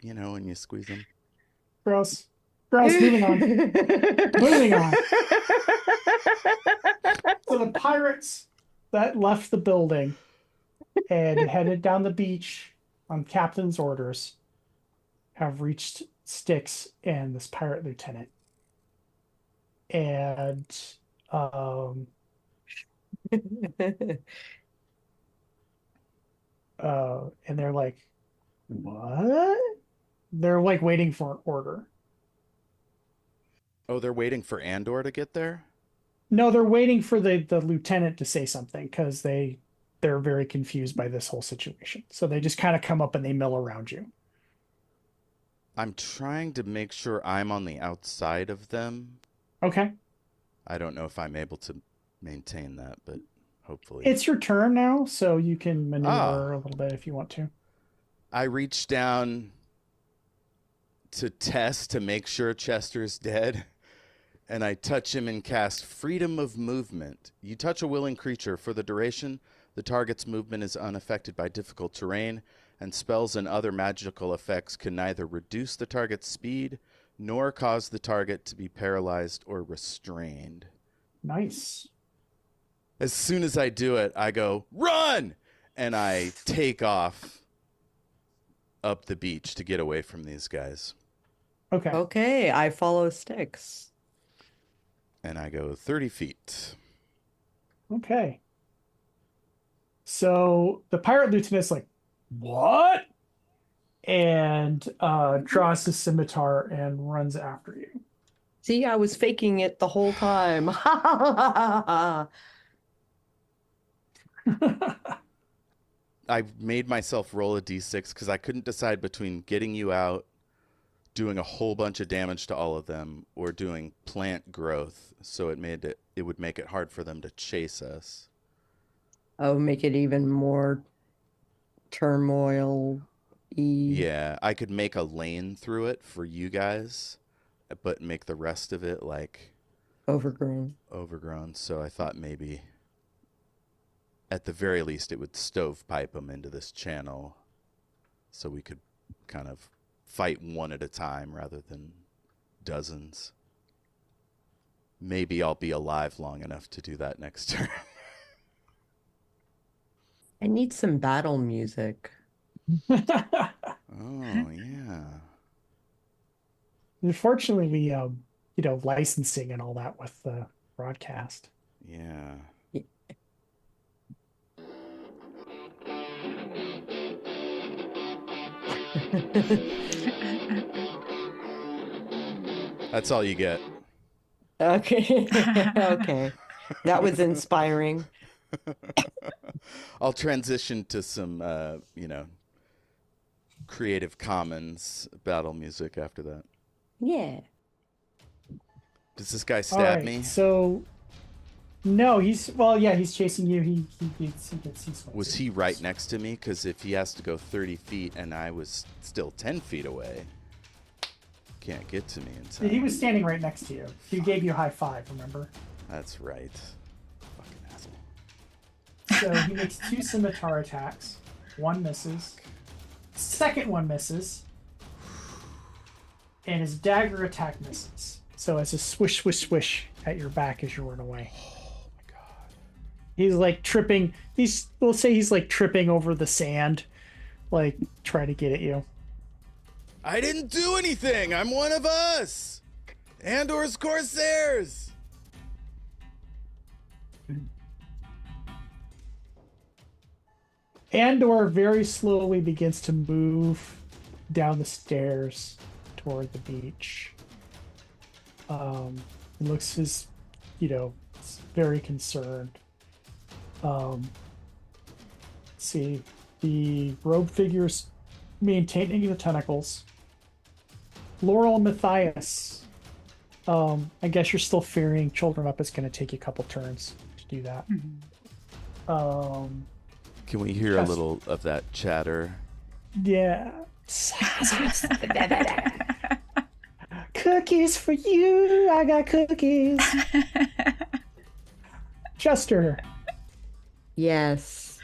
you know, when you squeeze them. Gross. Gross. Moving on. Moving on. So the pirates that left the building and headed down the beach on captain's orders have reached Styx and this pirate lieutenant. And and they're like, what? They're like waiting for an order. Oh, they're waiting for Andor to get there? No, they're waiting for the lieutenant to say something because they're very confused by this whole situation. So they just kind of come up and they mill around you. I'm trying to make sure I'm on the outside of them. Okay. I don't know if I'm able to maintain that, but hopefully. It's your turn now, so you can maneuver a little bit if you want to. I reach down to test to make sure Chester's dead, and I touch him and cast Freedom of Movement. You touch a willing creature. For the duration, the target's movement is unaffected by difficult terrain, and spells and other magical effects can neither reduce the target's speed nor cause the target to be paralyzed or restrained. Nice. As soon as I do it, I go, run! And I take off up the beach to get away from these guys. Okay. Okay, I follow Styx. And I go 30 feet. Okay. So the pirate lieutenant's like, what? And draws his scimitar and runs after you. See, I was faking it the whole time. I made myself roll a d6 because I couldn't decide between getting you out, doing a whole bunch of damage to all of them, or doing plant growth. So it would make it hard for them to chase us. Oh, make it even more turmoil-y. Yeah, I could make a lane through it for you guys, but make the rest of it like Overgrown. So I thought maybe at the very least it would stovepipe them into this channel so we could kind of fight one at a time rather than dozens. Maybe I'll be alive long enough to do that next turn. I need some battle music. Oh, yeah. Unfortunately, we licensing and all that with the broadcast. Yeah. That's all you get. Okay. Okay. That was inspiring. I'll transition to some, Creative Commons battle music after that. Yeah. Does this guy All stab right, me? so no, he's chasing you. He swings. Was he right next to me? Because if he has to go 30 feet and I was still 10 feet away, can't get to me in time. He was standing right next to you. He gave you a high five, remember? That's right. Fucking asshole. So he makes 2 scimitar attacks. One misses. Second one misses. And his dagger attack misses. So it's a swish, swish, swish at your back as you run away. Oh my god. He's like tripping. We'll say he's like tripping over the sand, like trying to get at you. I didn't do anything. I'm one of us. Andor's Corsairs. Andor very slowly begins to move down the stairs toward the beach. He looks very concerned. Let's see, the robe figures maintaining the tentacles. Laurel and Matthias. I guess you're still fearing children up. It's going to take you a couple turns to do that. Mm-hmm. Can we hear a little of that chatter? Yeah. Cookies for you. I got cookies. Chester. Yes.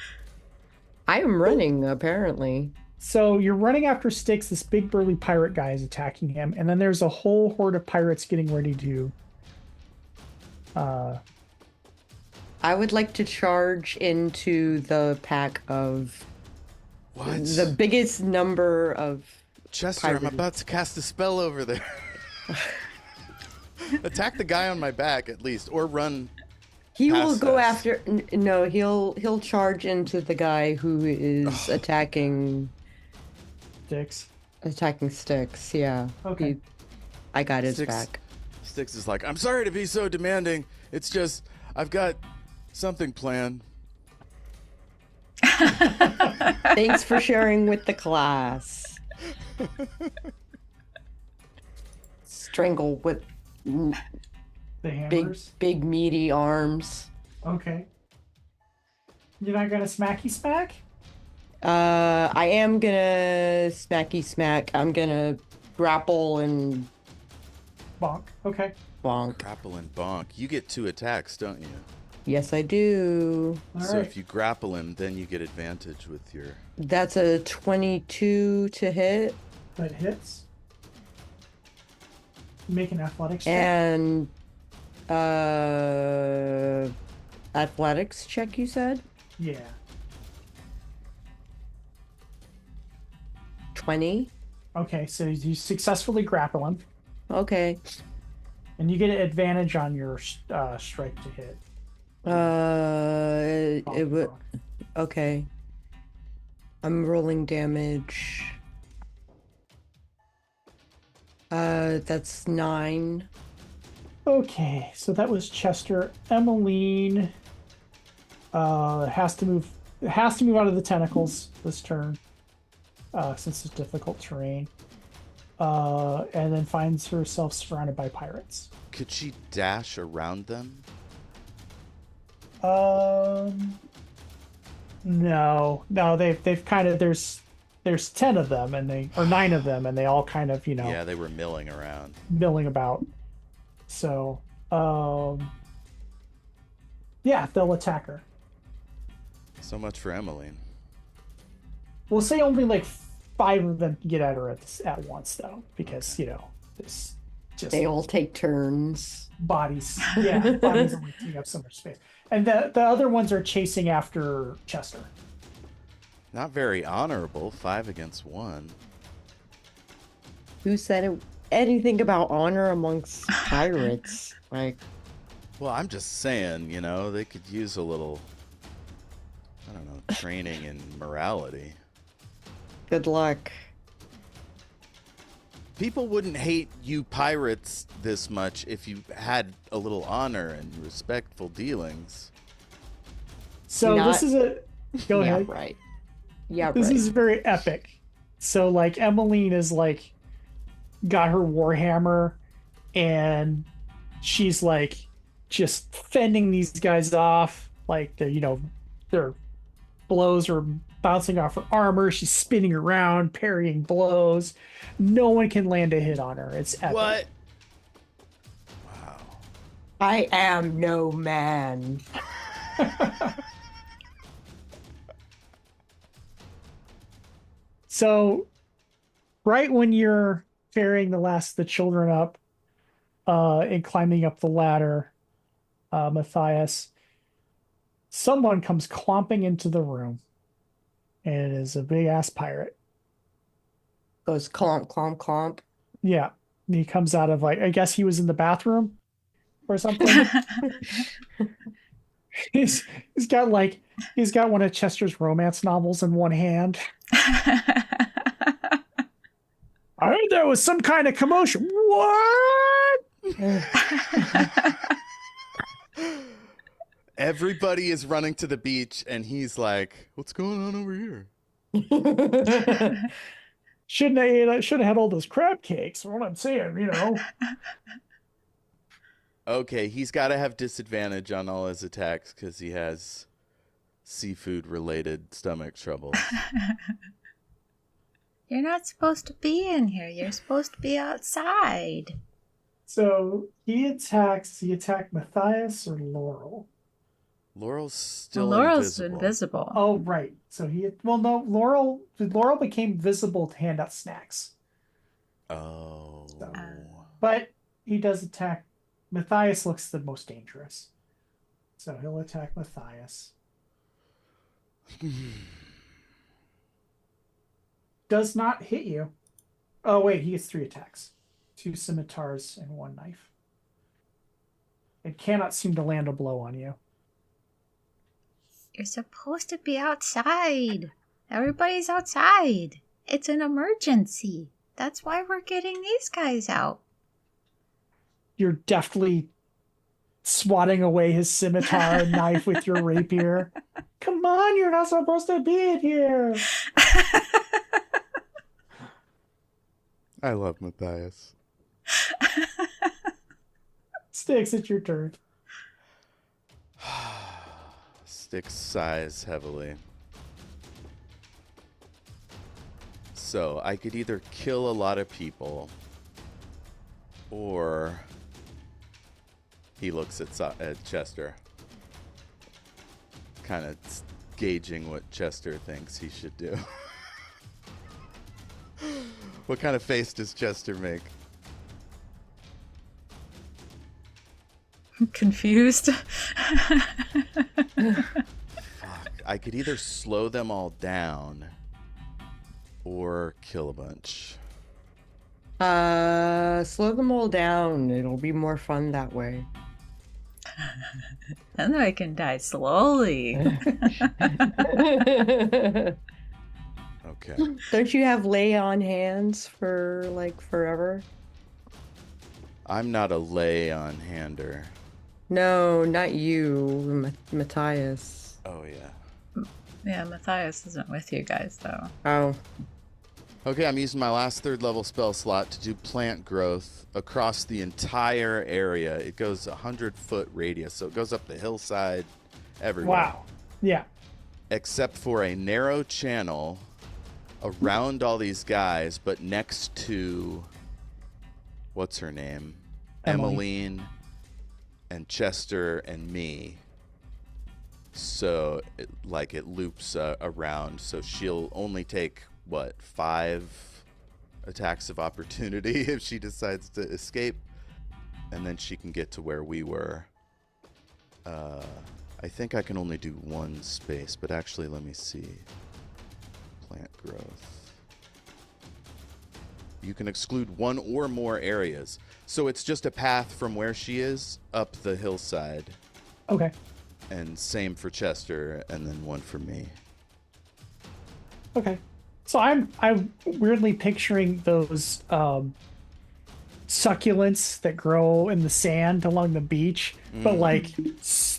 I am running, apparently. So you're running after Styx. This big burly pirate guy is attacking him, and then there's a whole horde of pirates getting ready to. I would like to charge into the pack of What? the biggest number of Chester, pirates. I'm about to cast a spell over there. Attack the guy on my back at least, or run. He will past go us. after. No, he'll charge into the guy who is attacking Styx. Styx. Yeah. Okay. I got his Styx- back. Styx is like, I'm sorry to be so demanding. It's just I've got something planned. Thanks for sharing with the class. Strangle with The hammers. big meaty arms. Okay. You're not gonna smacky smack? I am gonna smacky smack. I'm gonna grapple and Bonk. Okay. bonk. Grapple and bonk. You get 2 attacks, don't you? Yes, I do. All So right. if you grapple him, then you get advantage with your. That's a 22 to hit That hits. Make an athletics check. and athletics check, you said? Yeah. 20. Okay, so you successfully grapple him, Okay. and you get an advantage on your strike to hit. It would. Bonk. Okay. I'm rolling damage. That's 9. Okay, so that was Chester. Emmeline has to move out of the tentacles this turn, since it's difficult terrain. And then finds herself surrounded by pirates. Could she dash around them? No, they've kind of there's 10 of them or 9 of them, and they all kind of Yeah, they were milling around. milling about. So yeah, they'll attack her. So much for Emmeline. We'll say only like 5 of them can get at her at once, though, because, this just They all take turns. bodies. Yeah, bodies only take up so much space. And the other ones are chasing after Chester. Not very honorable. 5 against 1. Who said anything about honor amongst pirates? Like, Well, I'm just saying, they could use a little, I don't know, training in morality. good luck. People wouldn't hate you pirates this much if you had a little honor and respectful dealings. So this is Go Yeah, ahead. right. Yeah, This right. is very epic. So, like, Emmeline is, like, got her warhammer, and she's, like, just fending these guys off. Like, their blows are bouncing off her armor. She's spinning around, parrying blows. No one can land a hit on her. It's epic. What? Wow. I am no man. So, right when you're ferrying the last of the children up and climbing up the ladder, Matthias, someone comes clomping into the room. And it is a big ass pirate. Goes clomp, clomp, clomp. Yeah. And he comes out of, like, I guess he was in the bathroom or something. he's got one of Chester's romance novels in one hand. I heard there was some kind of commotion. What? Everybody is running to the beach, and he's like, "What's going on over here?" Shouldn't have had all those crab cakes. What I'm saying, Okay, he's got to have disadvantage on all his attacks because he has seafood-related stomach trouble. You're not supposed to be in here. You're supposed to be outside. So he attacked Matthias or Laurel. Laurel's still Laurel's invisible. invisible. Oh, right. So Laurel became visible to hand out snacks. Oh. But he does attack. Matthias looks the most dangerous. So he'll attack Matthias. Does not hit you. Oh, wait. He gets 3 attacks. 2 scimitars and 1 knife. It cannot seem to land a blow on you. You're supposed to be outside. Everybody's outside. It's an emergency. That's why we're getting these guys out. You're deftly swatting away his scimitar and knife with your rapier. Come on, you're not supposed to be in here. I love Matthias. Sticks, it's your turn. Styx sighs heavily. So I could either kill a lot of people, or he looks at Chester, kind of gauging what Chester thinks he should do. What kind of face does Chester make? Confused. I could either slow them all down or kill a bunch. Slow them all down. It'll be more fun that way. Then I can die slowly. Okay. Don't you have lay on hands for like forever? I'm not a lay on hander. No, not you, Matthias. Oh, yeah. Yeah, Matthias isn't with you guys, though. Oh. Okay, I'm using my last 3rd level spell slot to do plant growth across the entire area. It goes 100-foot radius, so it goes up the hillside everywhere. Wow. Yeah. Except for a narrow channel around all these guys, but next to, what's her name? Emmeline and Chester and me. So it loops around, so she'll only take 5 attacks of opportunity if she decides to escape, and then she can get to where we were. I think I can only do 1 space, but actually, let me see. Plant growth. You can exclude 1 or more areas. So it's just a path from where she is up the hillside. Okay. And same for Chester, and then 1 for me. Okay. So I'm weirdly picturing those succulents that grow in the sand along the beach, but like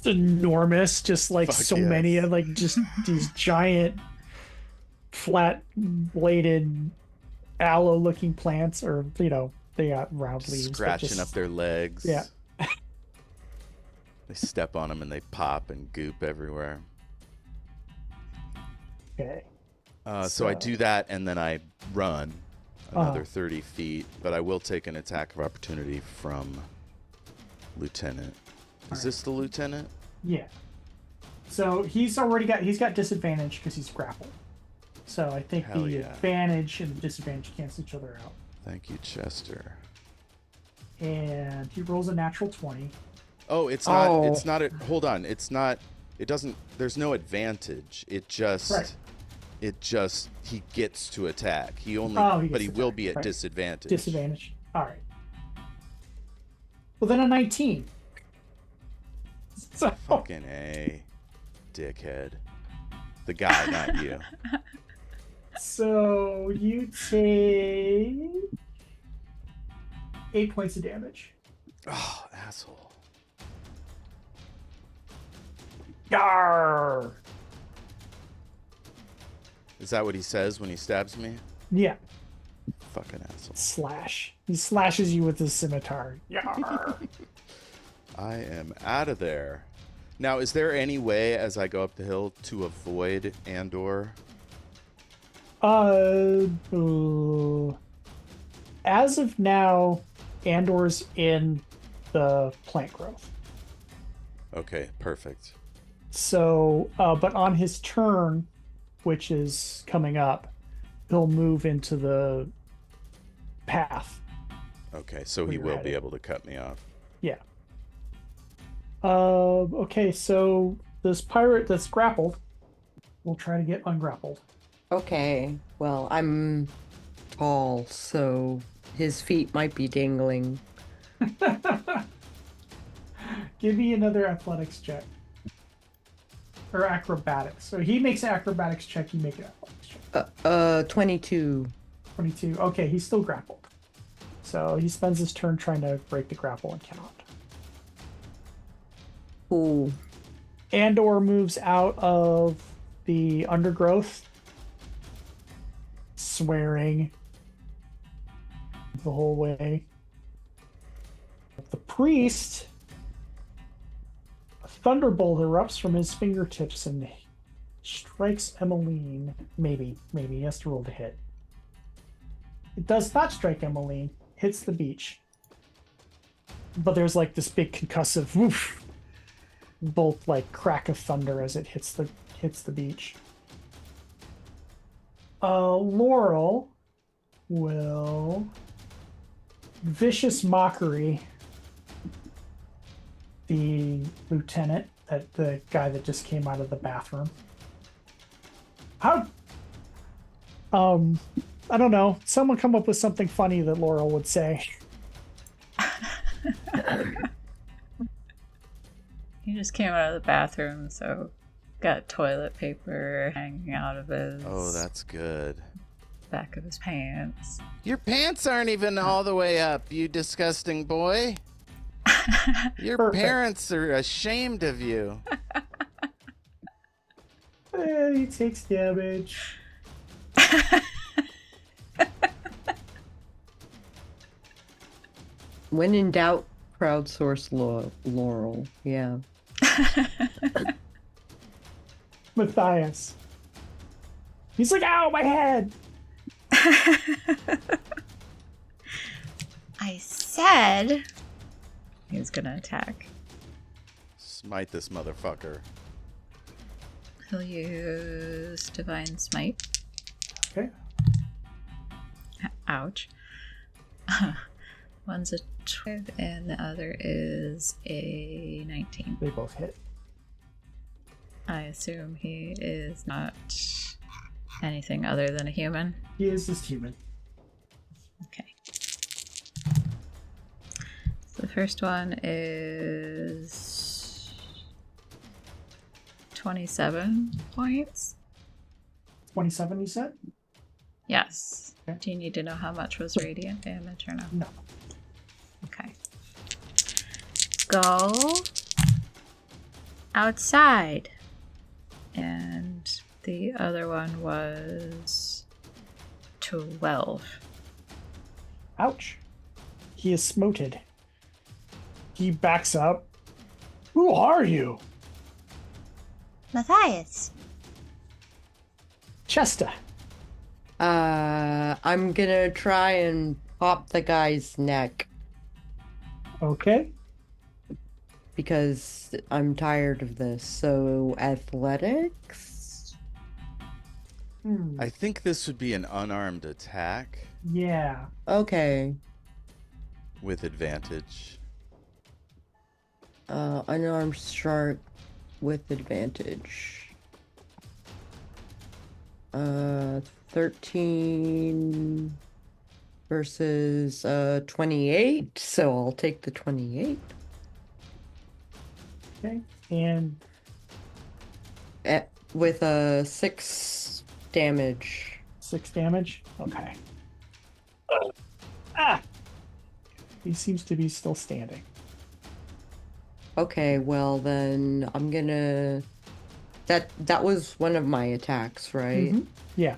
enormous, just like Fuck so yes. many of like just these giant flat bladed aloe looking plants, or they got round leaves Scratching up their legs. Yeah. They step on them and they pop and goop everywhere. Okay. So I do that and then I run another 30 feet, but I will take an attack of opportunity from Lieutenant. Is this the Lieutenant? Yeah. So he's got disadvantage because he's grappled. So I think Hell the yeah. advantage and the disadvantage cancel each other out. Thank you, Chester. And he rolls a natural 20. Oh, it's not hold on. It's not, it doesn't, there's no advantage. It just, Right. He gets to attack. He only, He but he gets will attack, be at right. disadvantage. Disadvantage. All right. Well, then a 19. So, Fucking A, dickhead. The guy, not you. so you take 8 points of damage. Oh, asshole. Yarr! Is that what he says when he stabs me? Yeah. Fucking asshole. Slash. He slashes you with his scimitar. Yarr! I am out of there. Now, is there any way as I go up the hill to avoid Andor? As of now, Andor's in the plant growth. Okay, perfect. So, but on his turn, which is coming up, he'll move into the path. Okay, so he Where will you're be headed. able to cut me off. Yeah. Okay, so this pirate that's grappled will try to get ungrappled. Okay. Well, I'm tall, so his feet might be dangling. Give me another athletics check. Or acrobatics. So he makes an acrobatics check, you make an athletics check. 22. 22. Okay, he's still grappled. So he spends his turn trying to break the grapple and cannot. Ooh. Andor moves out of the undergrowth, swearing the whole way. The priest, a thunderbolt erupts from his fingertips and strikes Emmeline. Maybe he has to roll to hit. It does not strike Emmeline, hits the beach. But there's like this big concussive woof, bolt like crack of thunder as it hits the beach. Laurel will vicious mockery the lieutenant, the guy that just came out of the bathroom. How? I don't know. Someone come up with something funny that Laurel would say. He just came out of the bathroom, so got toilet paper hanging out of his Oh, that's good. back of his pants. Your pants aren't even all the way up, you disgusting boy. Your Perfect. parents are ashamed of you. He takes damage. When in doubt, crowdsource Laurel. Yeah. Matthias. He's like, ow, my head! I said He's gonna attack. Smite this motherfucker. He'll use Divine Smite. Okay. Ouch. One's a 12 and the other is a 19. They both hit. I assume he is not anything other than a human. He is just human. Okay. So the first one is 27 points. 27, you said? Yes. Okay. Do you need to know how much was radiant damage or no? No. Okay. Go outside. And the other one was 12. Ouch. He is smoted. He backs up. Who are you? Matthias. Chester. I'm gonna try and pop the guy's neck Okay. because I'm tired of this. So athletics. I think this would be an unarmed attack Yeah. Okay. with advantage. Unarmed strike with advantage. 13 versus 28, so I'll take the 28. Okay. And With a 6 damage. 6 damage. Okay. Ah! He seems to be still standing. Okay, well then I'm gonna... That was one of my attacks, right? Mhm. Yeah.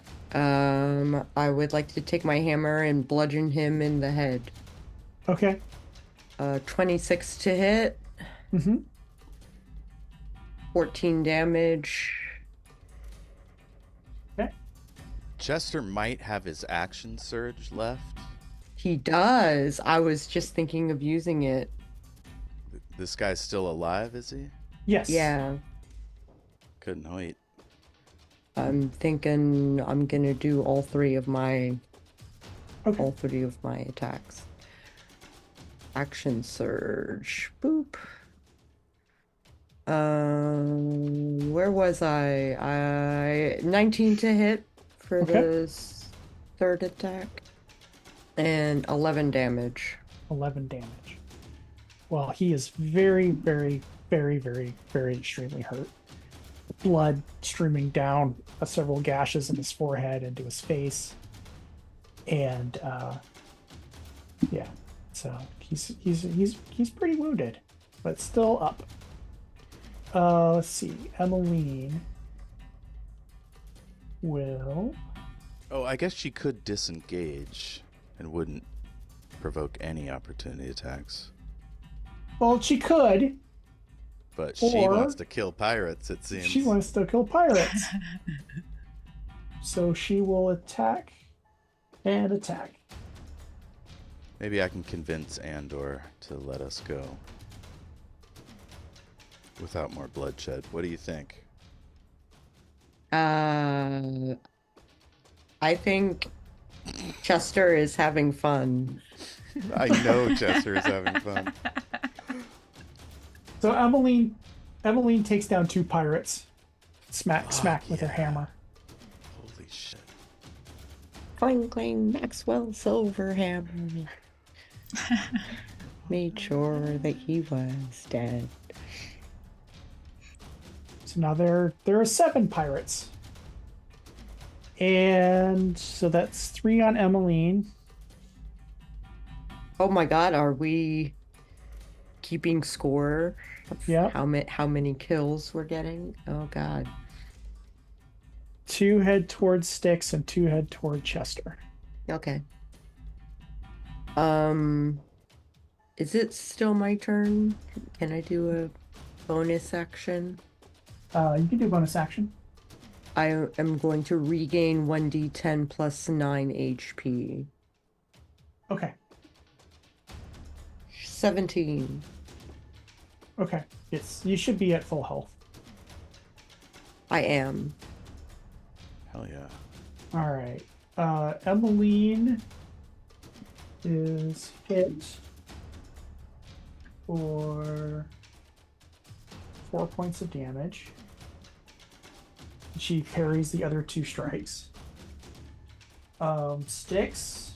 I would like to take my hammer and bludgeon him in the head. Okay. 26 to hit, Mm-hmm. 14 damage. Chester might have his action surge left. He does. I was just thinking of using it. This guy's still alive, is he? Yes. Yeah. Couldn't wait. I'm thinking I'm gonna do all three of my Okay. attacks. Action surge. Boop. Where was I? 19 to hit for Okay. the third attack. And 11 damage. 11 damage. Well, he is very, very, very, very, very extremely hurt. Blood streaming down several gashes in his forehead into his face. And yeah, so he's pretty wounded, but still up. Let's see. Emmeline will. Oh, I guess she could disengage and wouldn't provoke any opportunity attacks. Well, she could. But she Or- wants to kill pirates, it seems. She wants to kill pirates. So she will attack and attack. Maybe I can convince Andor to let us go. Without more bloodshed. What do you think? I think Chester is having fun. I know Chester is having fun. So Emmeline takes down 2 pirates. Smack with her hammer. Holy shit. Clang clang Maxwell Silverhammer. Made sure that he was dead. So now there are 7 pirates. And so that's 3 on Emmeline. Oh my god, are we keeping score of Yeah. how many kills we're getting? Oh god. 2 head towards Styx and 2 head toward Chester. Okay. Is it still my turn? Can I do a bonus action? You can do bonus action. I am going to regain 1d10 plus 9 HP. Okay. 17. Okay. You should be at full health. I am. Hell yeah. All right. Emmeline is hit for 4 points of damage. She parries the other 2 strikes. Sticks.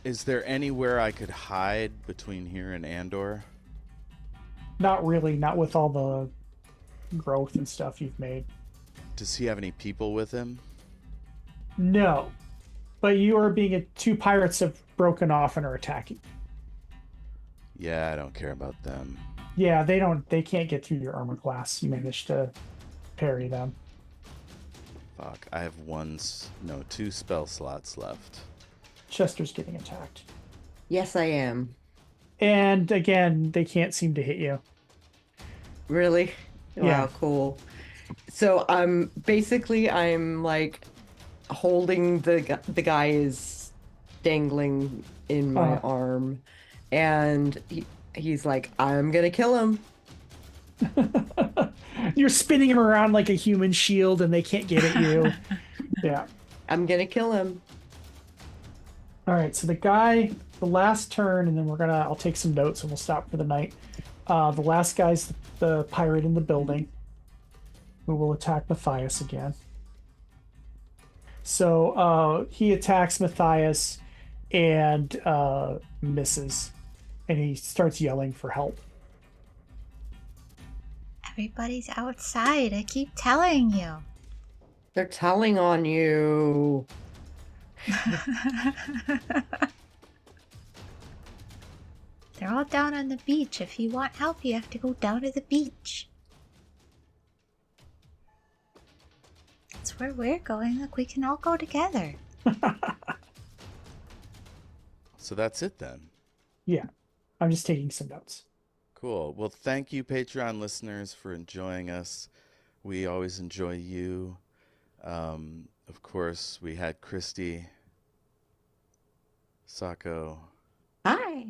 Is there anywhere I could hide between here and Andor? Not really, not with all the growth and stuff you've made. Does he have any people with him? No. But you are being 2 pirates have broken off and are attacking. Yeah, I don't care about them. Yeah, they can't get through your armor class. You managed to parry them. Fuck, I have 2 spell slots left. Chester's getting attacked. Yes, I am. And again, they can't seem to hit you. Really? Yeah. Wow, cool. So I'm like holding the guy is dangling in my arm, and he's like, I'm gonna kill him. You're spinning him around like a human shield, and they can't get at you. Yeah. I'm gonna kill him. All right. So the last turn, and then I'll take some notes and we'll stop for the night. The last guy's the pirate in the building, who will attack Matthias again. So he attacks Matthias and misses, and he starts yelling for help. Everybody's outside. I keep telling you. They're telling on you. They're all down on the beach. If you want help, you have to go down to the beach. That's where we're going. Look, we can all go together. So that's it then. Yeah. I'm just taking some notes. Cool. Well, thank you, Patreon listeners, for enjoying us. We always enjoy you. Of course, we had Kristy, Sako, Hi.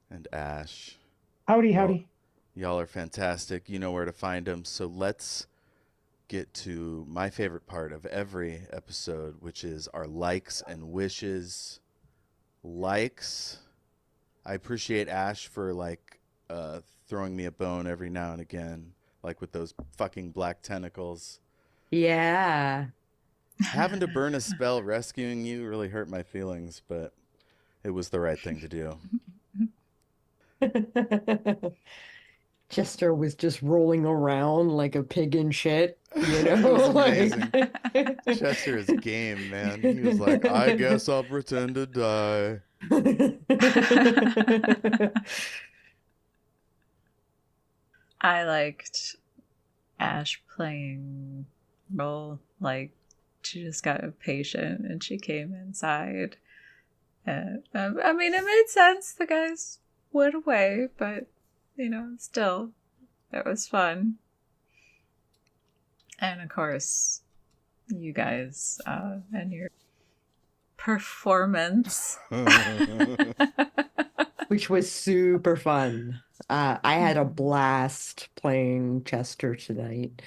and Ash. Howdy. Y'all are fantastic. You know where to find them. So let's get to my favorite part of every episode, which is our likes and wishes. Likes. I appreciate Ash for throwing me a bone every now and again, like with those fucking black tentacles. Yeah. Having to burn a spell rescuing you really hurt my feelings, but it was the right thing to do. Chester was just rolling around like a pig in shit, you know? It was amazing. Like... Chester is game, man. He was like, I guess I'll pretend to die. I liked Ash playing role. Like, she just got impatient and she came inside. And, I mean, it made sense. The guys went away, but, still, it was fun. And, of course, you guys and your performance. Which was super fun. I had a blast playing Chester tonight.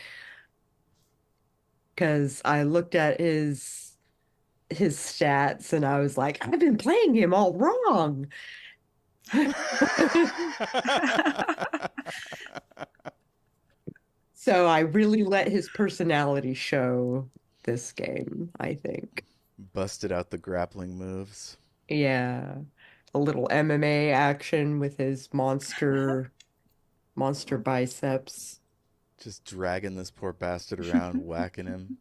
Because I looked at his stats and I was like, I've been playing him all wrong. So I really let his personality show this game, I think. Busted out the grappling moves. Yeah. A little MMA action with his monster biceps. Just dragging this poor bastard around, whacking him.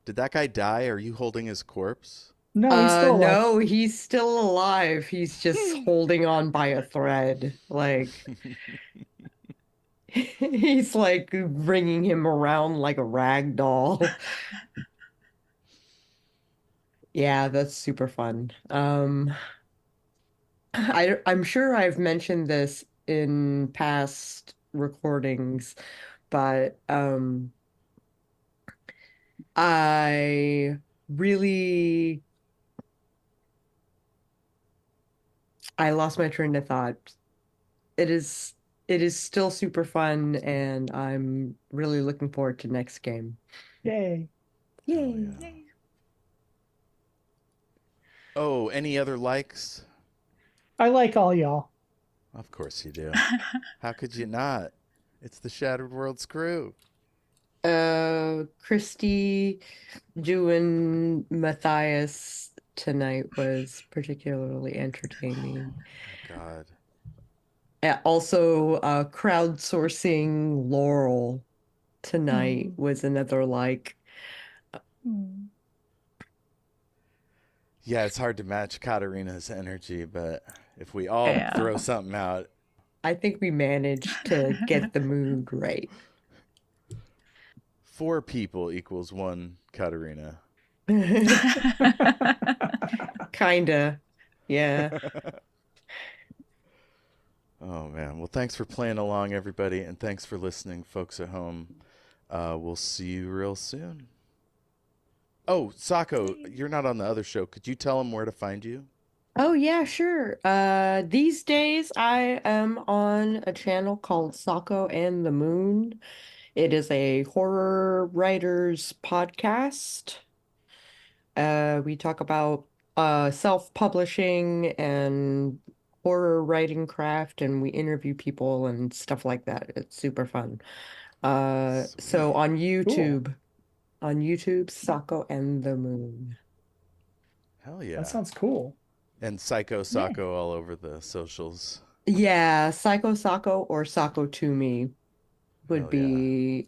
Did that guy die? Are you holding his corpse? No, he's still alive. No, he's still alive. He's just holding on by a thread. Like, he's like bringing him around like a rag doll. Yeah, that's super fun. I'm sure I've mentioned this in past recordings, but I lost my train of thought. It is still super fun, and I'm really looking forward to next game. Yay. Yay. Oh, yeah. Oh, any other likes? I like all y'all. Of course you do. How could you not? It's the Shattered Worlds crew. Kristy doing Matthias tonight was particularly entertaining. God. Also, crowdsourcing Laurel tonight Hmm. was another like. Yeah, it's hard to match Katarina's energy, but if we all Yeah. throw something out, I think we managed to get the mood right. 4 people equals 1 Katarina. Kinda. Yeah. Oh, man. Well, thanks for playing along, everybody, and thanks for listening, folks at home. We'll see you real soon. Oh, Sako, you're not on the other show. Could you tell them where to find you? Oh, yeah, sure. These days I am on a channel called Sako and the Moon. It is a horror writers podcast. We talk about self-publishing and horror writing craft, and we interview people and stuff like that. It's super fun. So Sweet. on Cool. YouTube, Sako and the Moon. Hell yeah. That sounds cool. And Psycho Sako all over the socials. Yeah, Psycho Sako or Sako to me would Hell yeah.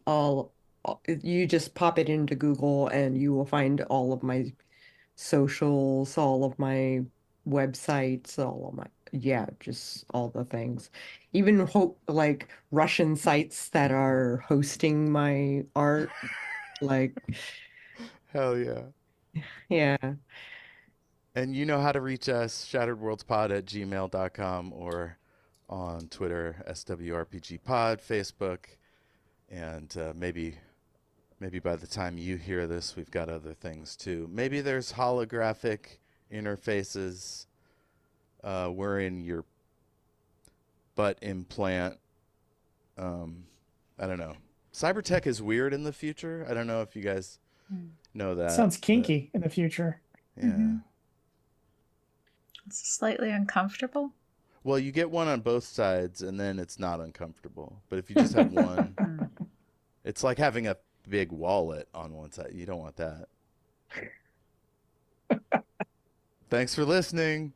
be you just pop it into Google and you will find all of my socials, all of my websites, just all the things. Even like Russian sites that are hosting my art, like, Hell yeah. yeah. And you know how to reach us, shatteredworldspod@gmail.com or on Twitter, SWRPGpod, Facebook, and maybe by the time you hear this, we've got other things too. Maybe there's holographic interfaces. We're in your butt implant. I don't know. Cybertech is weird in the future. I don't know if you guys know that. Sounds kinky in the future. Yeah. Mhm. It's slightly uncomfortable. Well, you get one on both sides, and then it's not uncomfortable. But if you just have one, it's like having a big wallet on one side. You don't want that. Thanks for listening.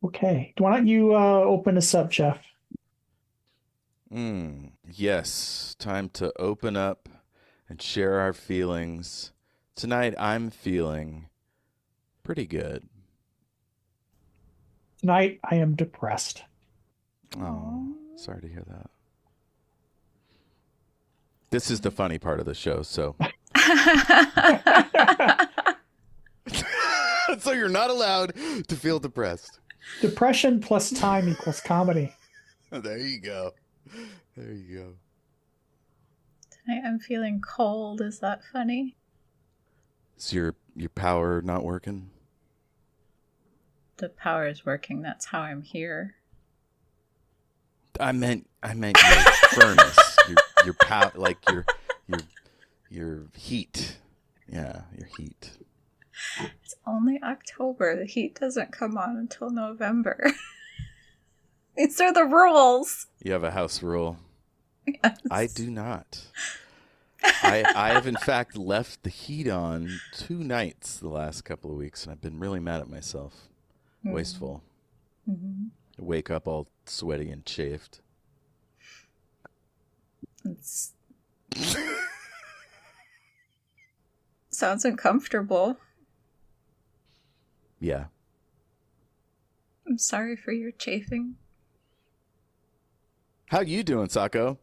Okay. Why don't you open us up, Jeff? Yes, time to open up and share our feelings. Tonight, I'm feeling pretty good. Tonight, I am depressed. Oh, sorry to hear that. This is the funny part of the show, so. So you're not allowed to feel depressed. Depression plus time equals comedy. There you go. There you go. Tonight I'm feeling cold. Is that funny? Is your power not working? The power is working. That's how I'm here. I meant your furnace, your power, like your heat. Yeah, your heat. It's only October. The heat doesn't come on until November. These are the rules. You have a house rule. Yes. I do not. I have in fact left the heat on 2 nights the last couple of weeks, and I've been really mad at myself. Wasteful. Mm-hmm. I wake up all sweaty and chafed. It's... Sounds uncomfortable. Yeah. I'm sorry for your chafing. How you doing, Sako?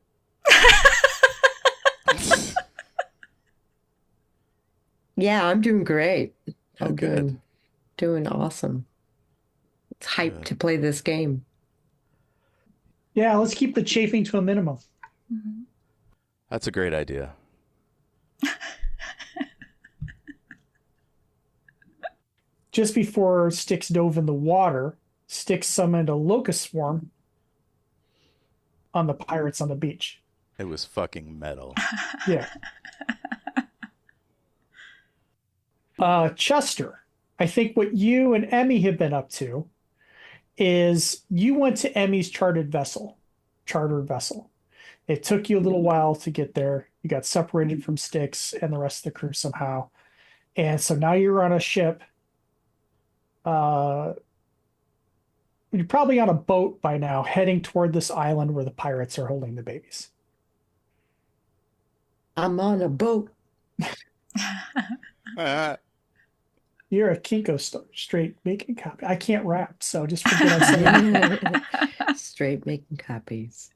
Yeah, I'm doing great. Oh, I'm good. doing awesome. It's hype Good. to play this game. Yeah, let's keep the chafing to a minimum. Mhm. That's a great idea. Just before Styx dove in the water, Styx summoned a locust swarm on the pirates on the beach. It was fucking metal. Yeah. Chester, I think what you and Emmy have been up to is you went to Emmy's chartered vessel. It took you a little while to get there. You got separated from Styx and the rest of the crew somehow. And so now you're on a ship. You're probably on a boat by now, heading toward this island where the pirates are holding the babies. I'm on a boat. You're a Kinko straight making copy. I can't rap, so just forget I said it. Straight making copies.